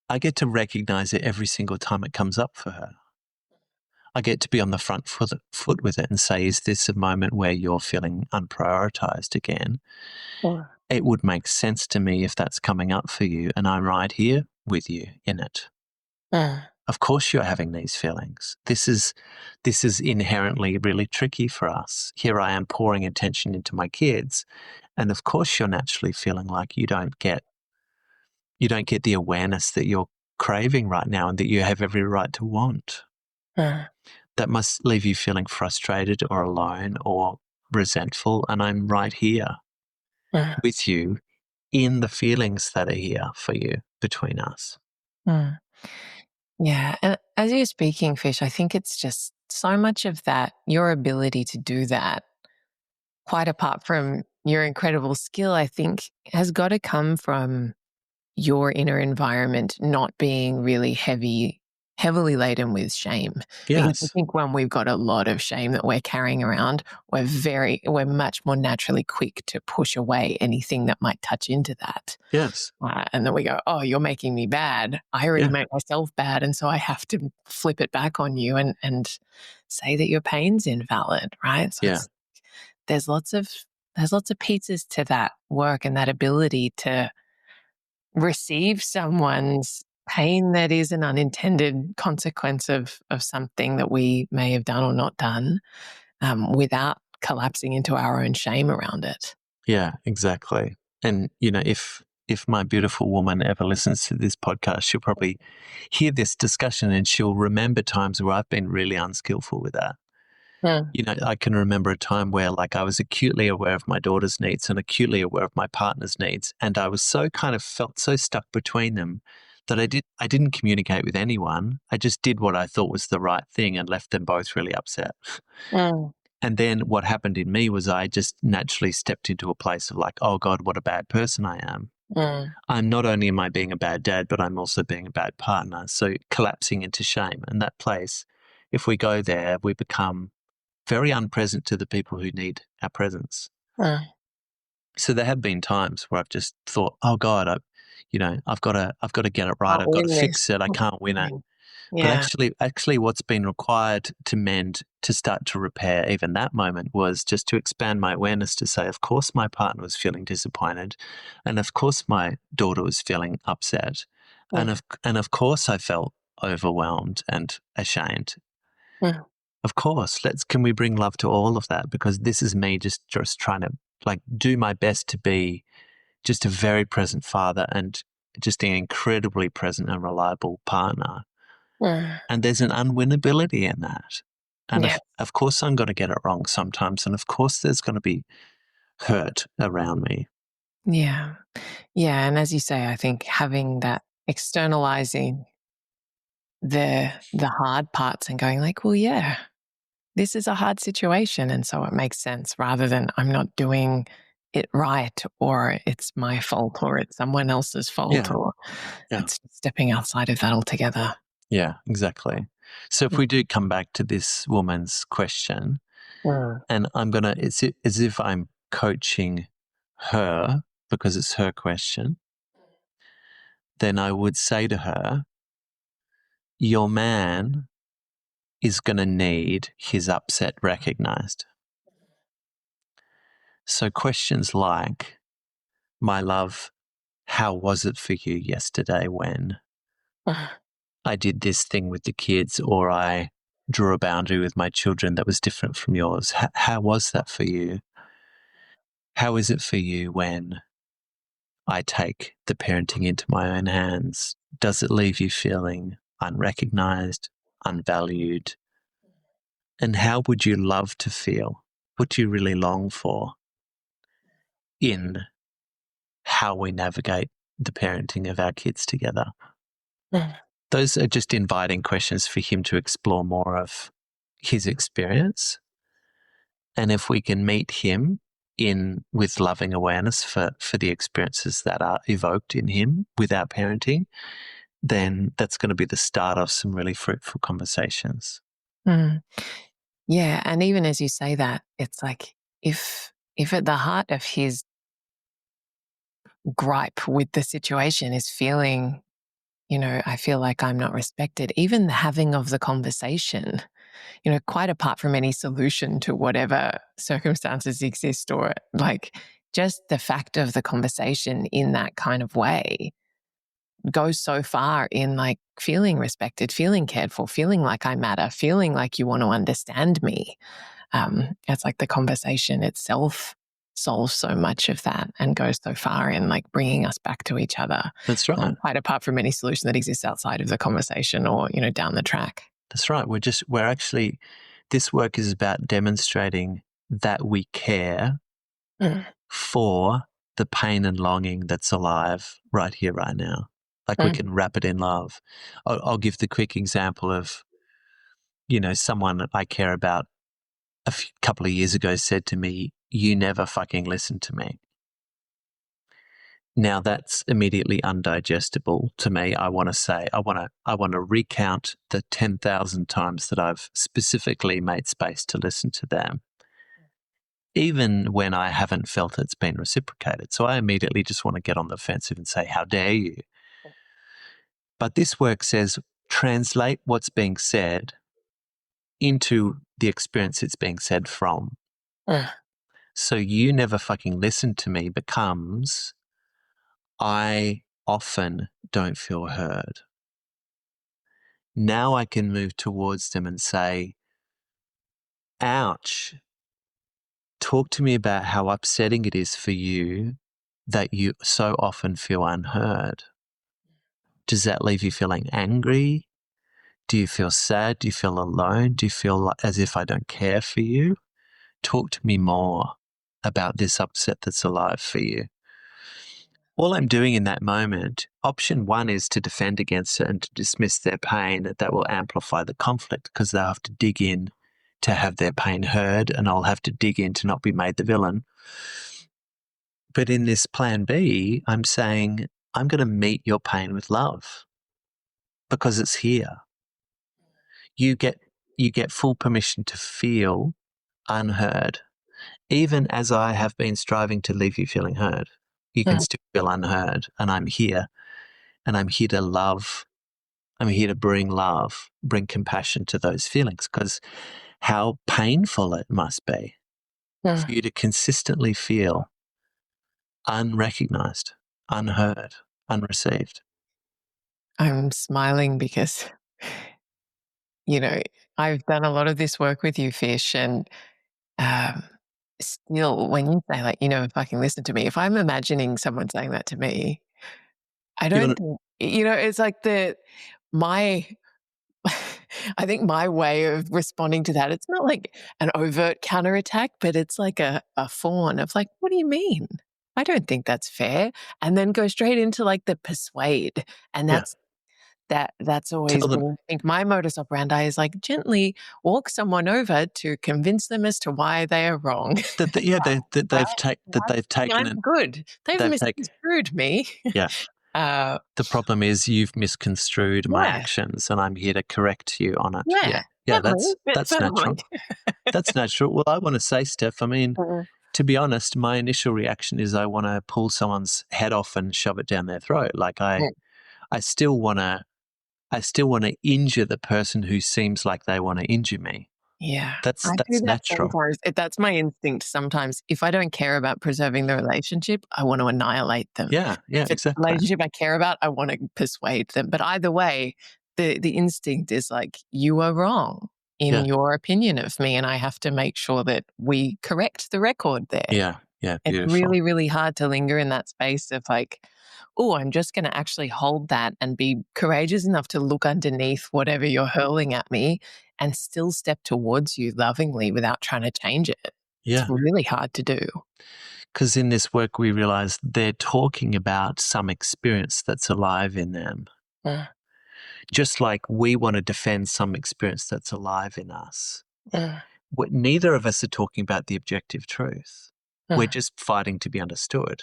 I get to recognize it every single time it comes up for her. I get to be on the front foot with it and say, is this a moment where you're feeling unprioritized again? mm, It would make sense to me if that's coming up for you, and I'm right here with you in it. mm, Of course you're having these feelings. This is inherently really tricky for us. Here I am pouring attention into my kids, and of course you're naturally feeling like you don't get you don't get the awareness that you're craving right now and that you have every right to want. Mm, That must leave you feeling frustrated or alone or resentful. And I'm right here mm, with you in the feelings that are here for you between us. mm. Yeah. And as you're speaking, Fish, I think it's just so much of that, your ability to do that, quite apart from your incredible skill, I think has got to come from your inner environment not being really heavily laden with shame. Because I Yes. think when we've got a lot of shame that we're carrying around, we're much more naturally quick to push away anything that might touch into that. Yes. And then we go, oh, you're making me bad. I already Yeah. make myself bad. And so I have to flip it back on you and say that your pain's invalid, right? So Yeah. it's, there's lots of, there's lots of pieces to that work and that ability to receive someone's pain that is an unintended consequence of something that we may have done or not done, without collapsing into our own shame around it. Yeah, exactly. And if my beautiful woman ever listens to this podcast, she'll probably hear this discussion and she'll remember times where I've been really unskillful with that. Mm, I can remember a time where like I was acutely aware of my daughter's needs and acutely aware of my partner's needs. And I was so kind of felt so stuck between them that I didn't communicate with anyone. I just did what I thought was the right thing and left them both really upset. mm, And then what happened in me was I just naturally stepped into a place of like, oh God, what a bad person I am. mm, I'm not only am I being a bad dad, but I'm also being a bad partner. So collapsing into shame. And that place, if we go there, we become very unpresent to the people who need our presence. mm. So there have been times where I've just thought, oh God, I've got to get it right. Can't I've got to win this. fix it. I can't win it. But Yeah. actually, what's been required to mend, to start to repair even that moment was just to expand my awareness to say, of course, my partner was feeling disappointed. And of course, my daughter was feeling upset. Mm, And of course, I felt overwhelmed and ashamed. mm, Of course, can we bring love to all of that? Because this is me just trying to like do my best to be just a very present father and just an incredibly present and reliable partner. mm. And there's an unwinnability in that. And Yeah. of course, I'm going to get it wrong sometimes. And of course, there's going to be hurt around me. Yeah. Yeah. And as you say, I think having that externalizing the hard parts and going like, well, yeah, this is a hard situation. And so it makes sense rather than I'm not doing it right or it's my fault or it's someone else's fault Yeah. or Yeah. it's stepping outside of that altogether. Yeah, exactly. So if we do come back to this woman's question, Mm, and it's as if I'm coaching her because it's her question, then I would say to her, your man is going to need his upset recognized. So questions like, my love, how was it for you yesterday when mm, I did this thing with the kids or I drew a boundary with my children that was different from yours? How was that for you? How is it for you when I take the parenting into my own hands? Does it leave you feeling unrecognized, unvalued? And how would you love to feel? What do you really long for in how we navigate the parenting of our kids together? mm, Those are just inviting questions for him to explore more of his experience. And if we can meet him in with loving awareness for the experiences that are evoked in him with our parenting, then that's going to be the start of some really fruitful conversations. mm. Yeah. And even as you say that, it's like if at the heart of his gripe with the situation is feeling, I feel like I'm not respected, even the having of the conversation, quite apart from any solution to whatever circumstances exist or like just the fact of the conversation in that kind of way goes so far in like feeling respected, feeling cared for, feeling like I matter, feeling like you want to understand me. It's like the conversation itself solves so much of that and goes so far in like bringing us back to each other, That's right. quite apart from any solution that exists outside of the conversation or, down the track. That's right. This work is about demonstrating that we care Mm, for the pain and longing that's alive right here, right now. Like we mm, can wrap it in love. I'll give the quick example of, someone that I care about couple of years ago said to me, "You never fucking listen to me." Now that's immediately undigestible to me. I want to recount the 10,000 times that I've specifically made space to listen to them, even when I haven't felt it's been reciprocated. So I immediately just want to get on the offensive and say, "How dare you?" But this work says, translate what's being said into the experience it's being said from. mm, So "you never fucking listen to me" becomes, I often don't feel heard. Now I can move towards them and say, "Ouch, talk to me about how upsetting it is for you that you so often feel unheard. Does that leave you feeling angry? Do you feel sad? Do you feel alone? Do you feel as if I don't care for you? Talk to me more about this upset that's alive for you." All I'm doing in that moment, option one is to defend against it and to dismiss their pain. That will amplify the conflict because they'll have to dig in to have their pain heard, and I'll have to dig in to not be made the villain. But in this plan B, I'm saying, I'm going to meet your pain with love because it's here. You get full permission to feel unheard. Even as I have been striving to leave you feeling heard, you can mm. still feel unheard, and I'm here. And I'm here to love. I'm here to bring love, bring compassion to those feelings, because how painful it must be for Mm. you to consistently feel unrecognized, unheard, unreceived. I'm smiling because, you know, I've done a lot of this work with you, Fish, and um, still, when you say, like, fucking listen to me, if I'm imagining someone saying that to me, I You don't want think, it's like my, I think my way of responding to that, it's not like an overt counterattack, but it's like a fawn of like, what do you mean? I don't think that's fair. And then go straight into like the persuade. And yeah, that's always tell them been, I think my modus operandi is like gently walk someone over to convince them as to why they are wrong. that, Right? that they've taken I'm it. good. They've They've taken. misconstrued me. Yeah. uh, The problem is you've misconstrued my yeah, actions, and I'm here to correct you on it. yeah. Yeah, yeah. Gently, That's but that's firmly. natural. That's natural. Well, I want to say, Steph, I mean, Mm, to be honest, my initial reaction is I want to pull someone's head off and shove it down their throat. Like mm. I still want to injure the person who seems like they want to injure me. Yeah, That's I do that's that natural. sometimes. That's my instinct sometimes. If I don't care about preserving the relationship, I want to annihilate them. Yeah, yeah, If it's a exactly. relationship I care about, I want to persuade them. But either way, the instinct is like, you are wrong in Yeah, your opinion of me, and I have to make sure that we correct the record there. yeah, yeah. It's Beautiful. really, really hard to linger in that space of like, oh, I'm just going to actually hold that and be courageous enough to look underneath whatever you're hurling at me and still step towards you lovingly without trying to change it. It's Yeah, really hard to do. because in this work we realize they're talking about some experience that's alive in them. Mm, Just like we want to defend some experience that's alive in us. mm, Neither of us are talking about the objective truth. We're mm, just fighting to be understood.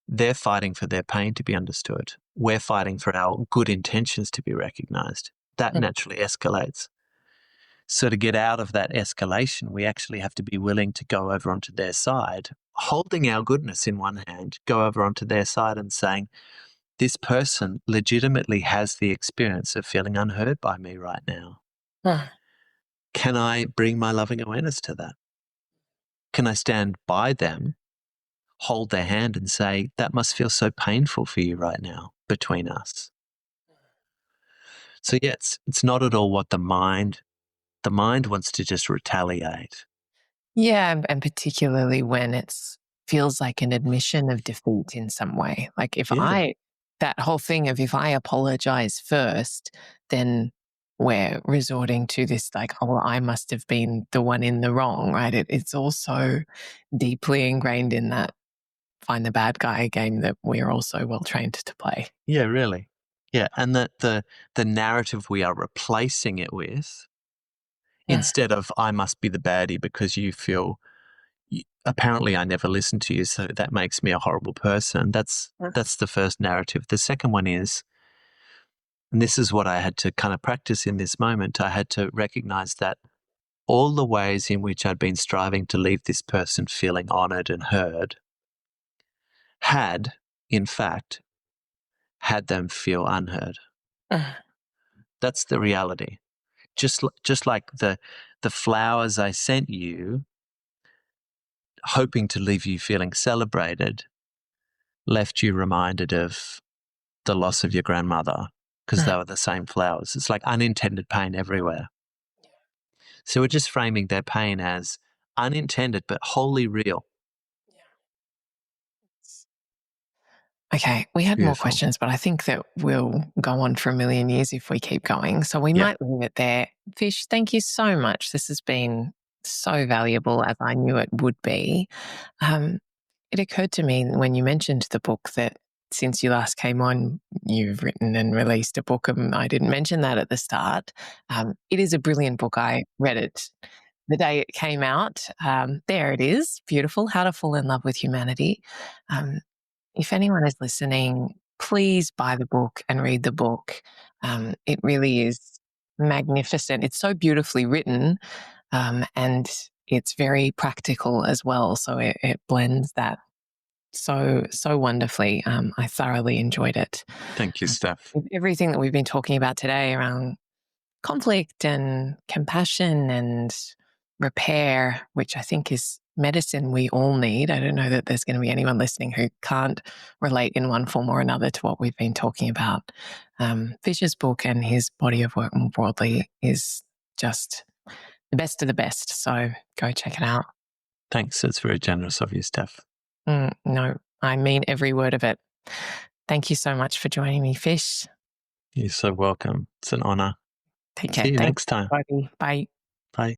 They're fighting for their pain to be understood. We're fighting for our good intentions to be recognized. That mm. naturally escalates. So to get out of that escalation, we actually have to be willing to go over onto their side, holding our goodness in one hand, go over onto their side and saying, this person legitimately has the experience of feeling unheard by me right now. Mm. Can I bring my loving awareness to that? Can I stand by them, hold their hand and say, that must feel so painful for you right now between us? So yeah, it's not at all what the mind wants to just retaliate. Yeah, and particularly when it's feels like an admission of defeat in some way. Like if Yeah. I that whole thing of if I apologize first, then we're resorting to this like, oh, I must have been the one in the wrong, right? It's also deeply ingrained in that find the bad guy game that we're also well trained to play. Yeah, really. Yeah, and the narrative we are replacing it with, instead of I must be the baddie because you feel apparently I never listened to you, so that makes me a horrible person. That's the first narrative. The second one is, and this is what I had to kind of practice in this moment, I had to recognize that all the ways in which I'd been striving to leave this person feeling honored and heard had, in fact, had them feel unheard. That's the reality. Just like the flowers I sent you, hoping to leave you feeling celebrated, left you reminded of the loss of your grandmother because they were the same flowers. It's like unintended pain everywhere. So we're just framing their pain as unintended but wholly real. Okay, we had more Beautiful. questions, but I think that we'll go on for a million years if we keep going. So we Yeah. might leave it there. Fish, thank you so much. This has been so valuable as I knew it would be. It occurred to me when you mentioned the book that since you last came on, you've written and released a book, and I didn't mention that at the start. It is a brilliant book. I read it the day it came out. There it is, beautiful, How to Fall in Love with Humanity. Um, if anyone is listening, please buy the book and read the book. It really is magnificent. It's so beautifully written, and it's very practical as well. So it blends that so wonderfully. I thoroughly enjoyed it. Thank you, Steph. Everything that we've been talking about today around conflict and compassion and repair, which I think is medicine we all need. I don't know that there's going to be anyone listening who can't relate in one form or another to what we've been talking about. Fisher's book and his body of work more broadly is just the best of the best. So go check it out. Thanks. It's very generous of you, Steph. No, I mean every word of it. Thank you so much for joining me, Fish. You're so welcome. It's an honor. Take care. See you Thanks, next time. everybody. Bye. Bye.